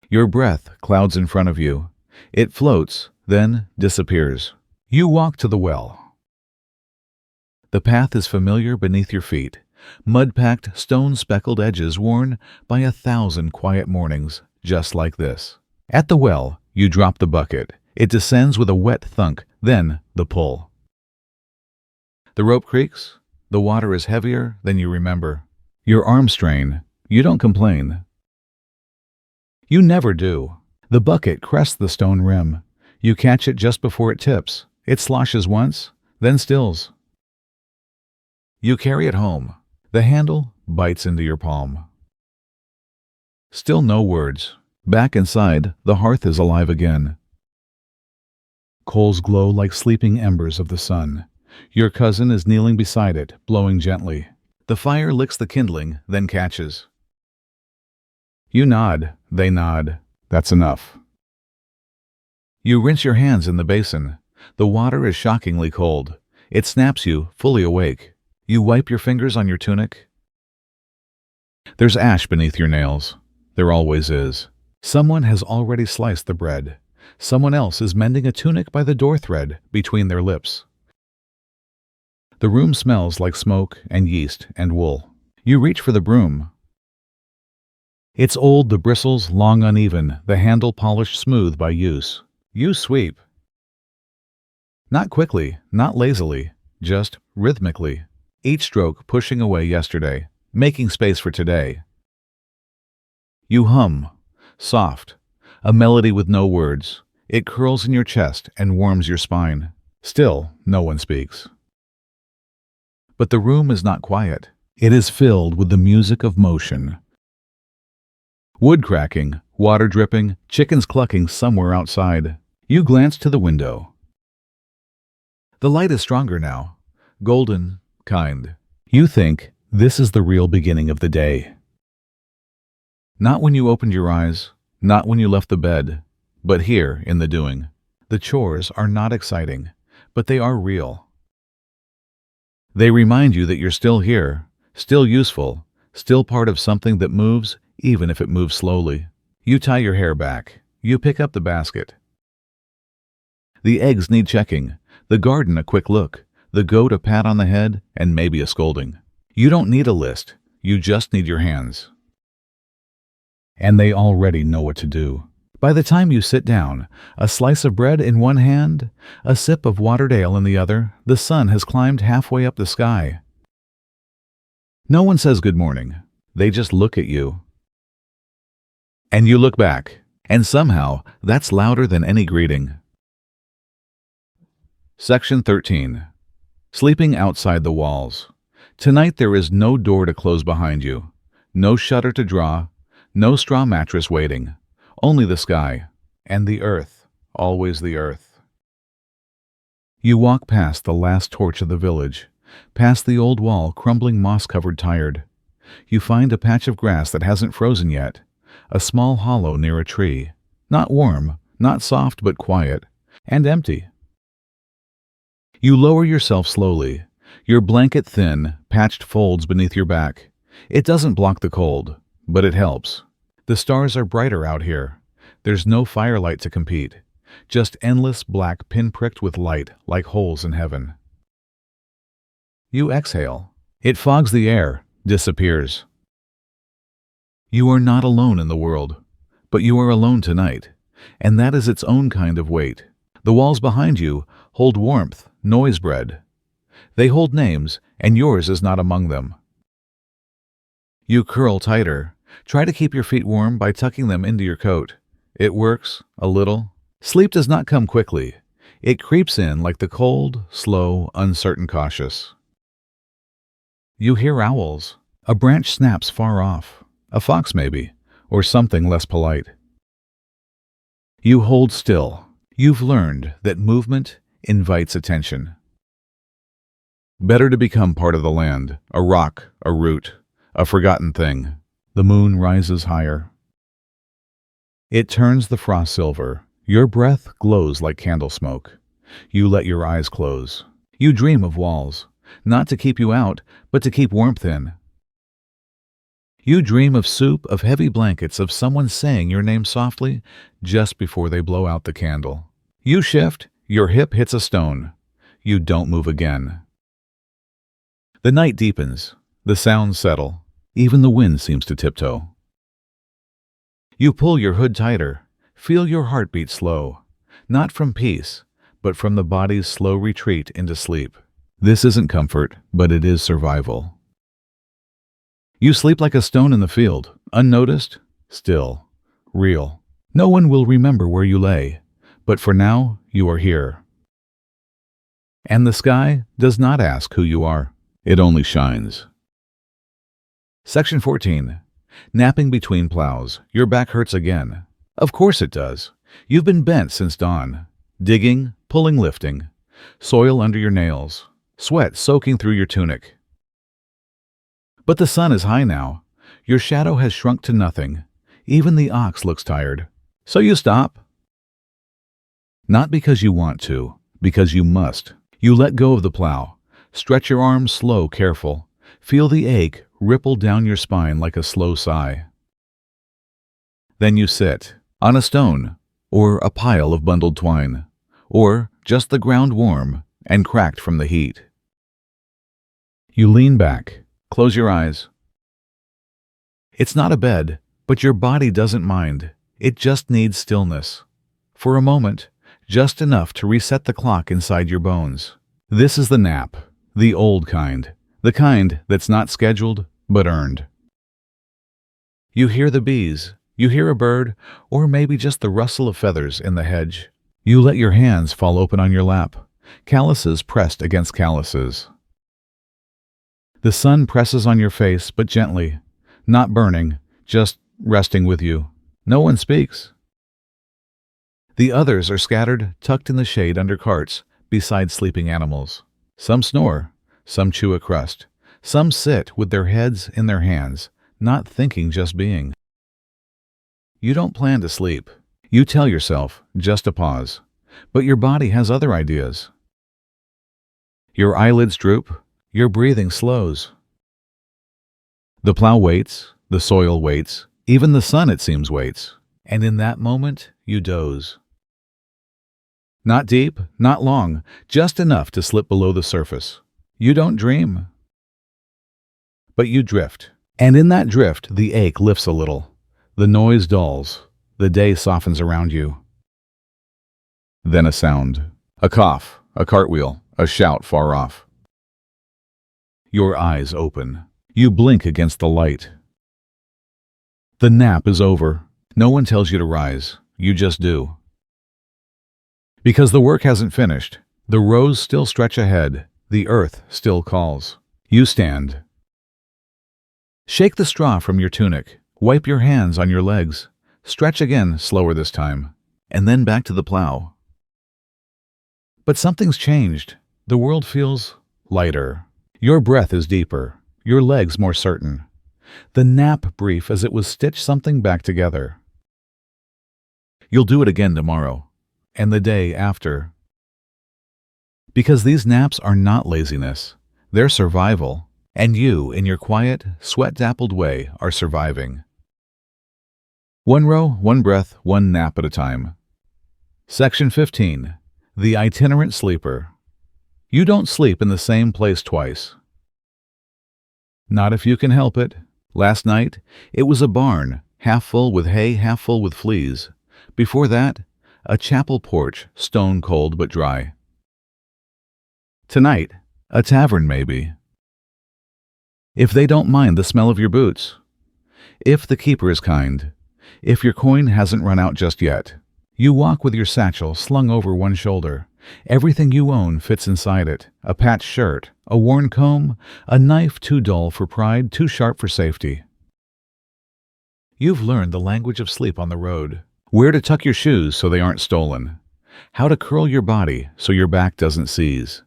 Your breath clouds in front of you. It floats, then disappears. You walk to the well. The path is familiar beneath your feet, mud-packed, stone-speckled edges worn by 1,000 quiet mornings just like this. At the well, you drop the bucket. It descends with a wet thunk, then the pull. The rope creaks. The water is heavier than you remember. Your arms strain. You don't complain. You never do. The bucket crests the stone rim. You catch it just before it tips. It sloshes once, then stills. You carry it home. The handle bites into your palm. Still no words. Back inside, the hearth is alive again. Coals glow like sleeping embers of the sun. Your cousin is kneeling beside it, blowing gently. The fire licks the kindling, then catches. You nod, they nod. That's enough. You rinse your hands in the basin. The water is shockingly cold. It snaps you, fully awake. You wipe your fingers on your tunic. There's ash beneath your nails. There always is. Someone has already sliced the bread. Someone else is mending a tunic by the door thread between their lips. The room smells like smoke and yeast and wool. You reach for the broom. It's old, the bristles long uneven, the handle polished smooth by use. You sweep. Not quickly, not lazily, just rhythmically. Each stroke pushing away yesterday, making space for today. You hum, soft, a melody with no words. It curls in your chest and warms your spine. Still, no one speaks. But the room is not quiet. It is filled with the music of motion. Wood cracking, water dripping, chickens clucking somewhere outside. You glance to the window. The light is stronger now, golden, kind. You think this is the real beginning of the day. Not when you opened your eyes, not when you left the bed, but here in the doing. The chores are not exciting, but they are real. They remind you that you're still here, still useful, still part of something that moves, even if it moves slowly. You tie your hair back. You pick up the basket. The eggs need checking, the garden a quick look, the goat a pat on the head, and maybe a scolding. You don't need a list. You just need your hands. And they already know what to do. By the time you sit down, a slice of bread in one hand, a sip of watered ale in the other, the sun has climbed halfway up the sky. No one says good morning. They just look at you. And you look back, and somehow that's louder than any greeting. Section 13. Sleeping outside the walls. Tonight there is no door to close behind you, no shutter to draw, no straw mattress waiting. Only the sky, and the earth, always the earth. You walk past the last torch of the village, past the old wall crumbling moss-covered tired. You find a patch of grass that hasn't frozen yet, a small hollow near a tree, not warm, not soft but quiet, and empty. You lower yourself slowly, your blanket thin, patched folds beneath your back. It doesn't block the cold, but it helps. The stars are brighter out here. There's no firelight to compete, just endless black pinpricked with light like holes in heaven. You exhale. It fogs the air, disappears. You are not alone in the world, but you are alone tonight, and that is its own kind of weight. The walls behind you hold warmth, noise bred. They hold names, and yours is not among them. You curl tighter. Try to keep your feet warm by tucking them into your coat. It works, a little. Sleep does not come quickly. It creeps in like the cold, slow, uncertain cautious. You hear owls. A branch snaps far off. A fox maybe, or something less polite. You hold still. You've learned that movement invites attention. Better to become part of the land, a rock, a root, a forgotten thing. The moon rises higher. It turns the frost silver. Your breath glows like candle smoke. You let your eyes close. You dream of walls. not to keep you out, but to keep warmth in. You dream of soup, of heavy blankets, of someone saying your name softly just before they blow out the candle. You shift, your hip hits a stone. You don't move again. The night deepens, the sounds settle, even the wind seems to tiptoe. You pull your hood tighter, feel your heartbeat slow, not from peace, but from the body's slow retreat into sleep. This isn't comfort, but it is survival. You sleep like a stone in the field, unnoticed, still, real. No one will remember where you lay, but for now, you are here. And the sky does not ask who you are. It only shines. Section 14. Napping between plows. Your back hurts again. Of course it does. You've been bent since dawn. Digging, pulling, lifting. Soil under your nails. Sweat soaking through your tunic. But the sun is high now. Your shadow has shrunk to nothing. Even the ox looks tired. So you stop. Not because you want to, because you must. You let go of the plow. Stretch your arms slow, careful. Feel the ache ripple down your spine like a slow sigh. Then you sit, on a stone, or a pile of bundled twine, or just the ground warm and cracked from the heat. You lean back, close your eyes. It's not a bed, but your body doesn't mind. It just needs stillness. For a moment, just enough to reset the clock inside your bones. This is the nap, the old kind, the kind that's not scheduled, but earned. You hear the bees, you hear a bird, or maybe just the rustle of feathers in the hedge. You let your hands fall open on your lap, calluses pressed against calluses. The sun presses on your face, but gently, not burning, just resting with you. No one speaks. The others are scattered, tucked in the shade under carts, beside sleeping animals. Some snore, some chew a crust, some sit with their heads in their hands, not thinking, just being. You don't plan to sleep. You tell yourself, just a pause. But your body has other ideas. Your eyelids droop, your breathing slows. The plow waits, the soil waits, even the sun, it seems, waits. And in that moment, you doze. Not deep, not long, just enough to slip below the surface. You don't dream. But you drift. And in that drift, the ache lifts a little. The noise dulls. The day softens around you. Then a sound. A cough, a cartwheel, a shout far off. Your eyes open. You blink against the light. The nap is over. No one tells you to rise. You just do. Because the work hasn't finished. The rows still stretch ahead. The earth still calls. You stand. Shake the straw from your tunic. Wipe your hands on your legs. Stretch again, slower this time. And then back to the plow. But something's changed. The world feels lighter. Your breath is deeper. Your legs more certain. The nap brief as it was stitched something back together. You'll do it again tomorrow. And the day after. Because these naps are not laziness. They're survival. And you, in your quiet, sweat-dappled way, are surviving. One row, one breath, one nap at a time. Section 15. The itinerant sleeper. You don't sleep in the same place twice. Not if you can help it. Last night, it was a barn, half full with hay, half full with fleas. Before that, a chapel porch, stone cold but dry. Tonight, a tavern maybe. If they don't mind the smell of your boots. If the keeper is kind. If your coin hasn't run out just yet. You walk with your satchel slung over one shoulder. Everything you own fits inside it. A patched shirt, a worn comb, a knife too dull for pride, too sharp for safety. You've learned the language of sleep on the road. Where to tuck your shoes so they aren't stolen. How to curl your body so your back doesn't seize.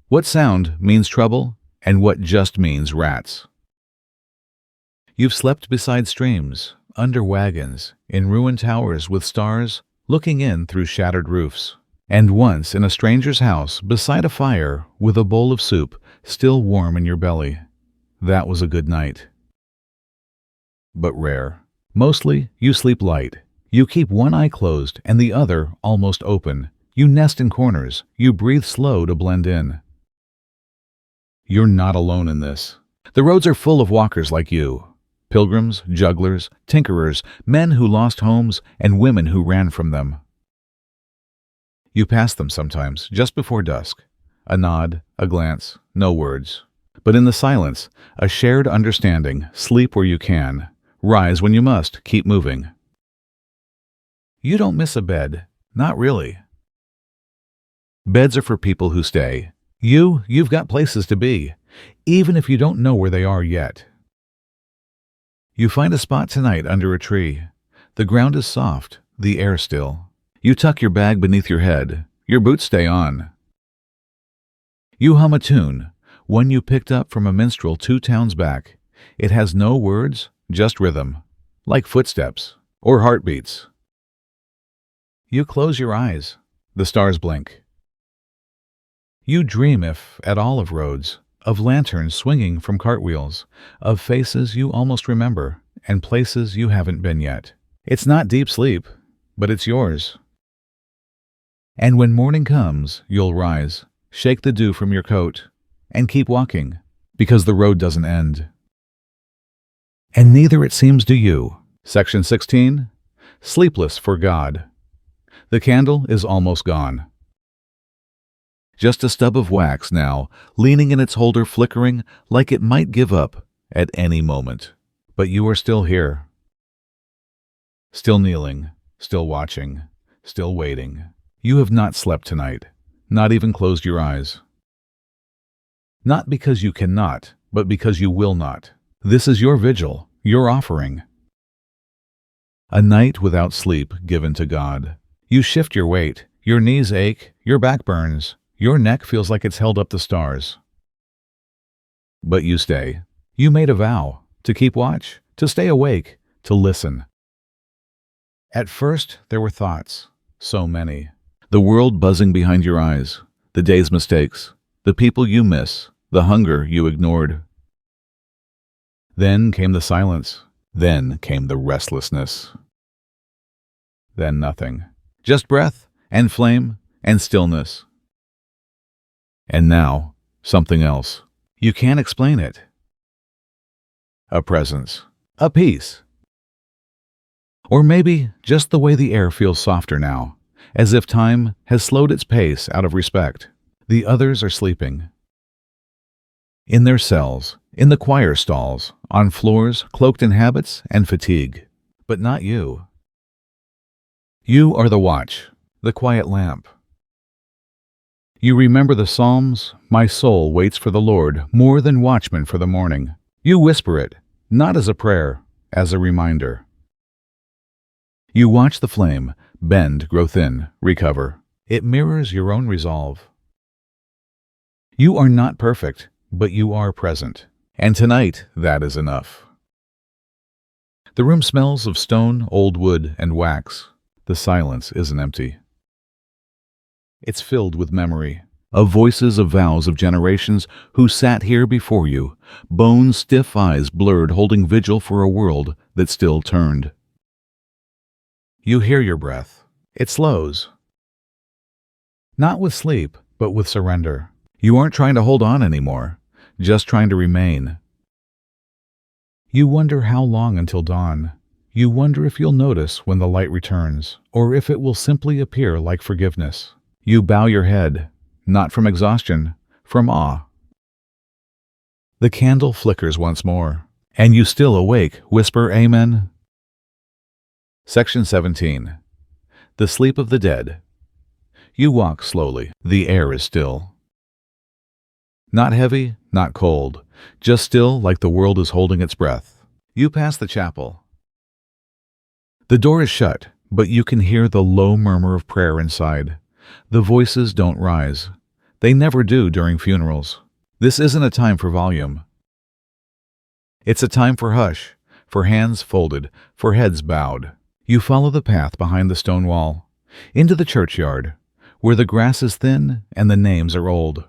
What sound means trouble and what just means rats. You've slept beside streams, under wagons, in ruined towers with stars looking in through shattered roofs. And once in a stranger's house, beside a fire, with a bowl of soup still warm in your belly. That was a good night. But rare. Mostly, you sleep light. You keep one eye closed and the other almost open. You nest in corners. You breathe slow to blend in. You're not alone in this. The roads are full of walkers like you. Pilgrims, jugglers, tinkerers, men who lost homes, and women who ran from them. You pass them sometimes, just before dusk. A nod, a glance, no words. But in the silence, a shared understanding, sleep where you can. Rise when you must, keep moving. You don't miss a bed, not really. Beds are for people who stay. You've got places to be, even if you don't know where they are yet. You find a spot tonight under a tree. The ground is soft, the air still. You tuck your bag beneath your head. Your boots stay on. You hum a tune, one you picked up from a minstrel 2 towns back. It has no words, just rhythm, like footsteps or heartbeats. You close your eyes. The stars blink. You dream, if at all, of roads, of lanterns swinging from cartwheels, of faces you almost remember, and places you haven't been yet. It's not deep sleep, but it's yours. And when morning comes, you'll rise, shake the dew from your coat, and keep walking, because the road doesn't end. And neither it seems to you. Section 16. Sleepless for God. The candle is almost gone. Just a stub of wax now, leaning in its holder, flickering like it might give up at any moment. But you are still here. Still kneeling, still watching, still waiting. You have not slept tonight, not even closed your eyes. Not because you cannot, but because you will not. This is your vigil, your offering. A night without sleep given to God. You shift your weight, your knees ache, your back burns, your neck feels like it's held up the stars. But you stay. You made a vow to keep watch, to stay awake, to listen. At first there were thoughts, so many. The world buzzing behind your eyes, the day's mistakes, the people you miss, the hunger you ignored. Then came the silence. Then came the restlessness. Then nothing. Just breath and flame and stillness. And now, something else. You can't explain it. A presence. A peace. Or maybe just the way the air feels softer now, as if time has slowed its pace out of respect. The others are sleeping. In their cells, in the choir stalls, on floors cloaked in habits and fatigue. But not you. You are the watch, the quiet lamp. You remember the Psalms, "My soul waits for the Lord more than watchmen for the morning." You whisper it, not as a prayer, as a reminder. You watch the flame bend, grow thin, recover. It mirrors your own resolve. You are not perfect, but you are present. And tonight, that is enough. The room smells of stone, old wood, and wax. The silence isn't empty. It's filled with memory, of voices, of vows of generations who sat here before you, bone stiff eyes blurred, holding vigil for a world that still turned. You hear your breath. It slows. Not with sleep, but with surrender. You aren't trying to hold on anymore, just trying to remain. You wonder how long until dawn. You wonder if you'll notice when the light returns, or if it will simply appear like forgiveness. You bow your head, not from exhaustion, from awe. The candle flickers once more, and you still awake, whisper amen. Section 17. The sleep of the dead. You walk slowly. The air is still. Not heavy, not cold, just still like the world is holding its breath. You pass the chapel. The door is shut, but you can hear the low murmur of prayer inside. The voices don't rise. They never do during funerals. This isn't a time for volume. It's a time for hush, for hands folded, for heads bowed. You follow the path behind the stone wall, into the churchyard, where the grass is thin and the names are old.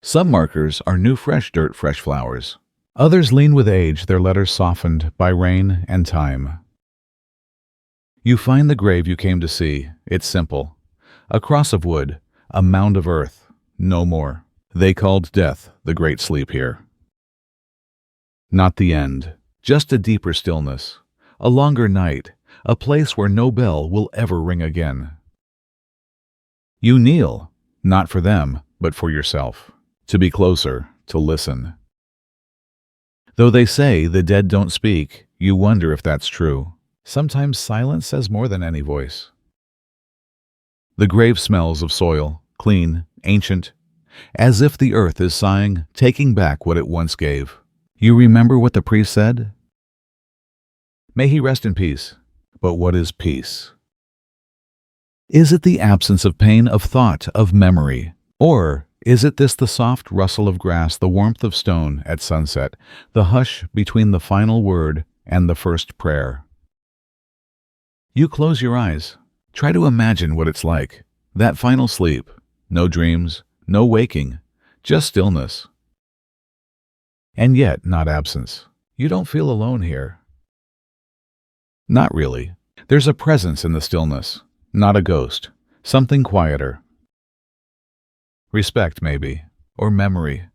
Some markers are new fresh dirt, fresh flowers. Others lean with age, their letters softened by rain and time. You find the grave you came to see. It's simple. A cross of wood, a mound of earth, no more. They called death the great sleep here. Not the end, just a deeper stillness, a longer night, a place where no bell will ever ring again. You kneel, not for them, but for yourself, to be closer, to listen. Though they say the dead don't speak, you wonder if that's true. Sometimes silence says more than any voice. The grave smells of soil, clean, ancient, as if the earth is sighing, taking back what it once gave. You remember what the priest said? May he rest in peace. But what is peace? Is it the absence of pain, of thought, of memory? Or is it this, the soft rustle of grass, the warmth of stone at sunset, the hush between the final word and the first prayer? You close your eyes. Try to imagine what it's like. That final sleep. No dreams, no waking, just stillness. And yet not absence. You don't feel alone here. Not really. There's a presence in the stillness, not a ghost, something quieter. Respect, maybe, or memory.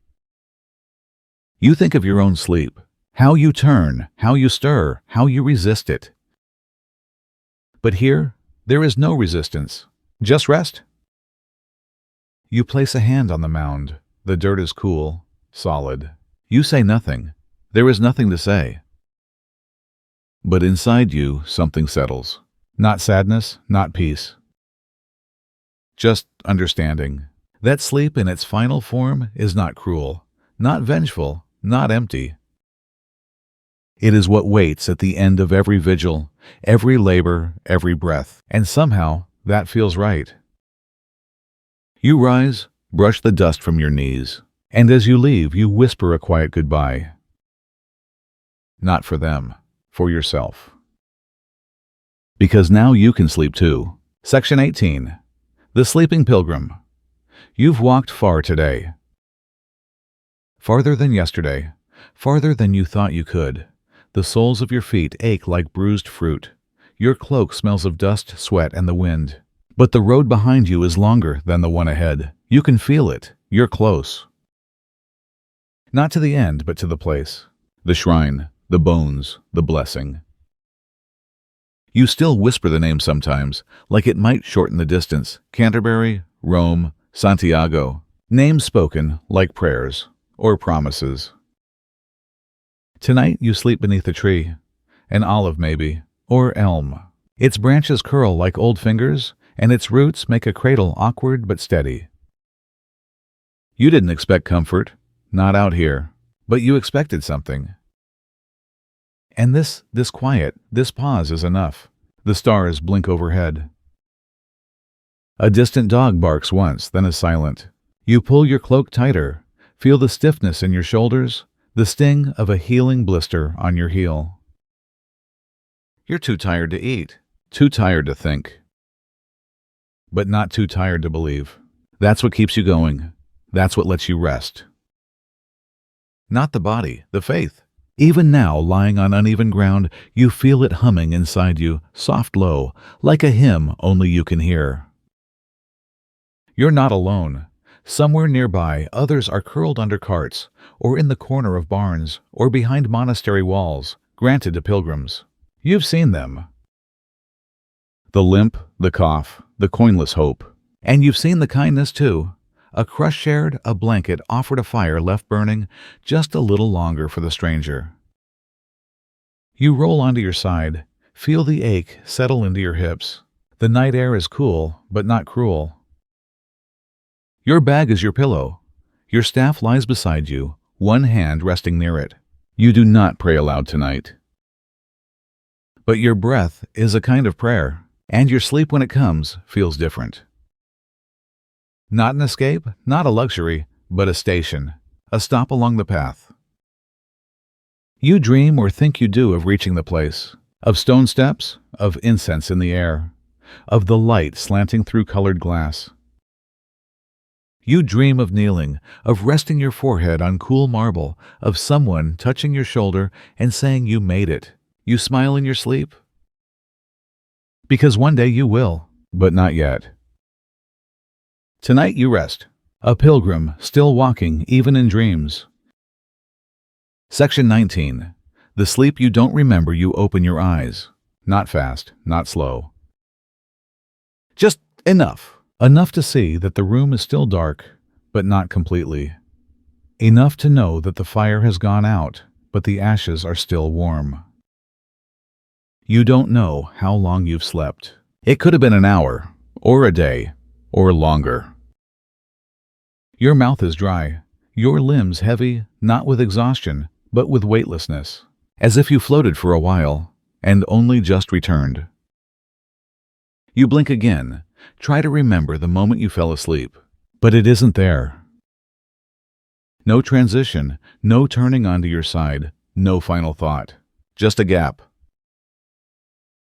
You think of your own sleep, how you turn, how you stir, how you resist it. But here, there is no resistance, just rest. You place a hand on the mound. The dirt is cool, solid. You say nothing. There is nothing to say. But inside you, something settles. Not sadness, not peace. Just understanding. That sleep in its final form is not cruel, not vengeful, not empty. It is what waits at the end of every vigil, every labor, every breath, and somehow that feels right. You rise, brush the dust from your knees, and as you leave, you whisper a quiet goodbye. Not for them, for yourself. Because now you can sleep too. Section 18. The Sleeping Pilgrim. You've walked far today. Farther than yesterday, farther than you thought you could. The soles of your feet ache like bruised fruit. Your cloak smells of dust, sweat, and the wind. But the road behind you is longer than the one ahead. You can feel it. You're close. Not to the end, but to the place. The shrine, the bones, the blessing. You still whisper the name sometimes, like it might shorten the distance. Canterbury, Rome, Santiago. Names spoken like prayers or promises. Tonight you sleep beneath a tree, an olive maybe, or elm. Its branches curl like old fingers, and its roots make a cradle awkward but steady. You didn't expect comfort, not out here, but you expected something. And this quiet, this pause is enough. The stars blink overhead. A distant dog barks once, then is silent. You pull your cloak tighter, feel the stiffness in your shoulders, the sting of a healing blister on your heel. You're too tired to eat, too tired to think. But not too tired to believe. That's what keeps you going. That's what lets you rest. Not the body, the faith. Even now, lying on uneven ground, you feel it humming inside you, soft low, like a hymn only you can hear. You're not alone. Somewhere nearby, others are curled under carts, or in the corner of barns, or behind monastery walls, granted to pilgrims. You've seen them. The limp, the cough, the coinless hope. And you've seen the kindness too. A crust shared, a blanket offered, a fire left burning just a little longer for the stranger. You roll onto your side, feel the ache settle into your hips. The night air is cool, but not cruel. Your bag is your pillow. Your staff lies beside you, one hand resting near it. You do not pray aloud tonight. But your breath is a kind of prayer, and your sleep when it comes feels different. Not an escape, not a luxury, but a station, a stop along the path. You dream or think you do of reaching the place, of stone steps, of incense in the air. of the light slanting through colored glass. You dream of kneeling, of resting your forehead on cool marble, of someone touching your shoulder and saying you made it. You smile in your sleep? Because one day you will, but not yet. Tonight you rest, a pilgrim still walking even in dreams. Section 19. The sleep you don't remember, you open your eyes. Not fast, not slow. Just enough. Enough to see that the room is still dark, but not completely. Enough to know that the fire has gone out, but the ashes are still warm. You don't know how long you've slept. It could have been an hour, or a day, or longer. Your mouth is dry, your limbs heavy, not with exhaustion, but with weightlessness, as if you floated for a while, and only just returned. You blink again, try to remember the moment you fell asleep, but it isn't there. No transition, no turning onto your side, no final thought, just a gap.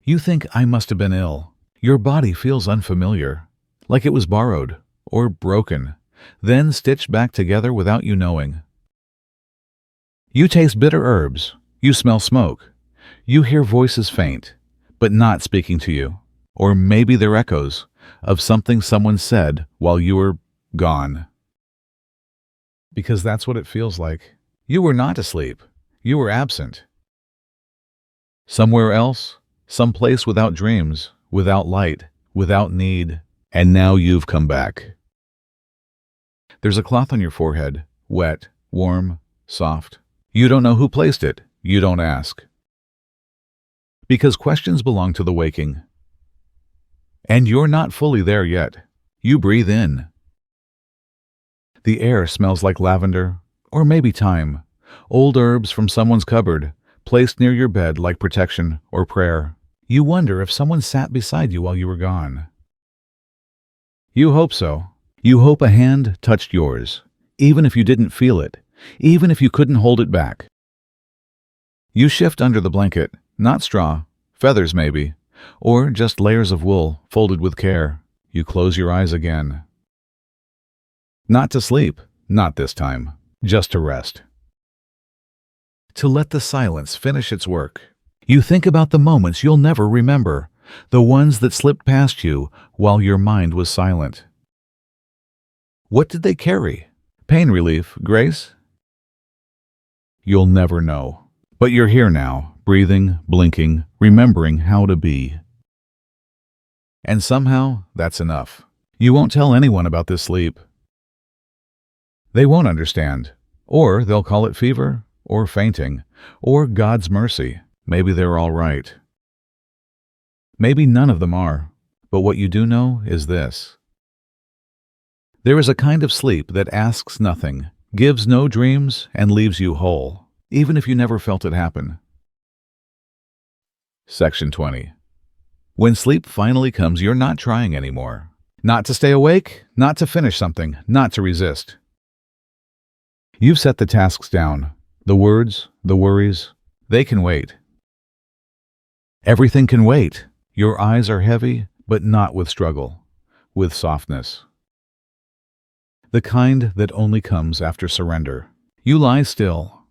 You think I must have been ill. Your body feels unfamiliar, like it was borrowed, or broken, then stitched back together without you knowing. You taste bitter herbs, you smell smoke, you hear voices faint, but not speaking to you, or maybe they're echoes of something someone said while you were gone. Because that's what it feels like. You were not asleep, you were absent. Somewhere else, someplace without dreams, without light, without need, and now you've come back. There's a cloth on your forehead, wet, warm, soft. You don't know who placed it, you don't ask. Because questions belong to the waking. And you're not fully there yet. You breathe in. The air smells like lavender, or maybe thyme, old herbs from someone's cupboard, placed near your bed like protection or prayer. You wonder if someone sat beside you while you were gone. You hope so. You hope a hand touched yours, even if you didn't feel it, even if you couldn't hold it back. You shift under the blanket, not straw, feathers maybe, or just layers of wool folded with care. You close your eyes again. Not to sleep, not this time, just to rest. To let the silence finish its work. You think about the moments you'll never remember, the ones that slipped past you while your mind was silent. What did they carry? Pain relief, grace? You'll never know. But you're here now, breathing, blinking, remembering how to be. And somehow, that's enough. You won't tell anyone about this sleep. They won't understand. Or they'll call it fever, or fainting, or God's mercy. Maybe they're all right. Maybe none of them are. But what you do know is this. There is a kind of sleep that asks nothing, gives no dreams, and leaves you whole, even if you never felt it happen. Section 20. When sleep finally comes, you're not trying anymore. Not to stay awake, not to finish something, not to resist. You've set the tasks down. The words, the worries, they can wait. Everything can wait. Your eyes are heavy, but not with struggle, with softness. The kind that only comes after surrender. You lie still.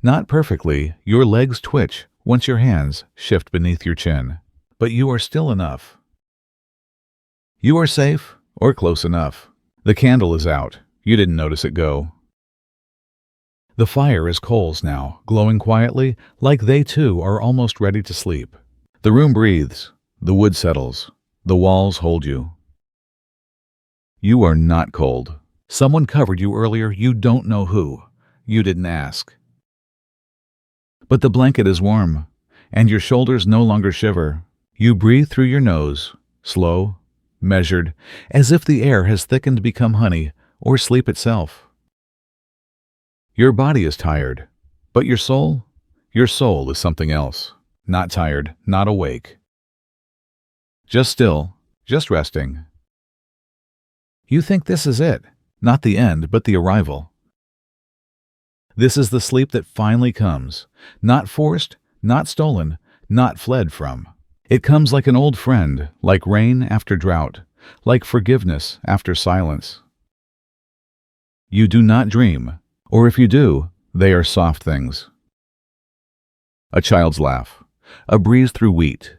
Not perfectly, your legs twitch once your hands shift beneath your chin, but you are still enough. You are safe, or close enough. The candle is out. You didn't notice it go. The fire is coals now, glowing quietly, like they too are almost ready to sleep. The room breathes. The wood settles. The walls hold you. You are not cold. Someone covered you earlier, you don't know who. You didn't ask. But the blanket is warm, and your shoulders no longer shiver. You breathe through your nose, slow, measured, as if the air has thickened to become honey, or sleep itself. Your body is tired, but your soul is something else. Not tired, not awake. Just still, just resting. You think this is it, not the end, but the arrival. This is the sleep that finally comes, not forced, not stolen, not fled from. It comes like an old friend, like rain after drought, like forgiveness after silence. You do not dream, or if you do, they are soft things. A child's laugh, a breeze through wheat,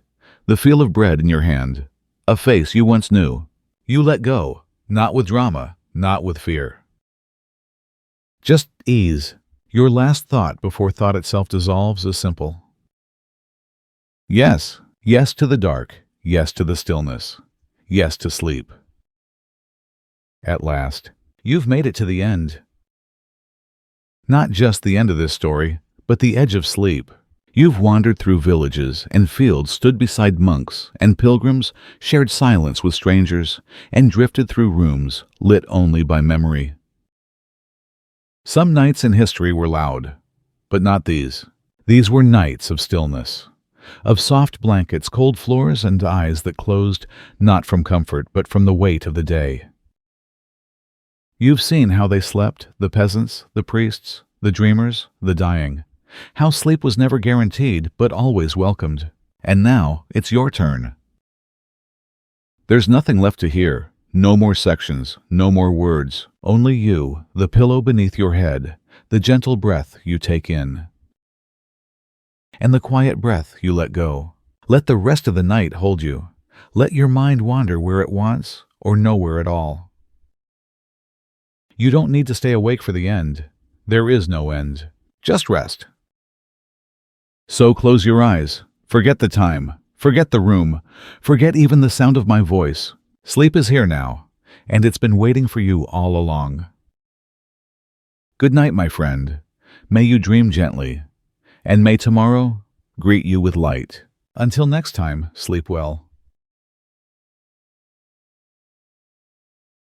the feel of bread in your hand, a face you once knew. You let go, not with drama, not with fear. Just ease. Your last thought before thought itself dissolves is simple. Yes, yes to the dark, yes to the stillness, yes to sleep. At last, you've made it to the end. Not just the end of this story, but the edge of sleep. You've wandered through villages and fields, stood beside monks and pilgrims, shared silence with strangers, and drifted through rooms lit only by memory. Some nights in history were loud, but not these. These were nights of stillness, of soft blankets, cold floors, and eyes that closed not from comfort, but from the weight of the day. You've seen how they slept, the peasants, the priests, the dreamers, the dying, how sleep was never guaranteed, but always welcomed. And now it's your turn. There's nothing left to hear. No more sections, no more words, only you, the pillow beneath your head, the gentle breath you take in, and the quiet breath you let go. Let the rest of the night hold you. Let your mind wander where it wants or nowhere at all. You don't need to stay awake for the end. There is no end. Just rest. So close your eyes. Forget the time. Forget the room. Forget even the sound of my voice. Sleep is here now, and it's been waiting for you all along. Good night, my friend. May you dream gently, and may tomorrow greet you with light. Until next time, sleep well.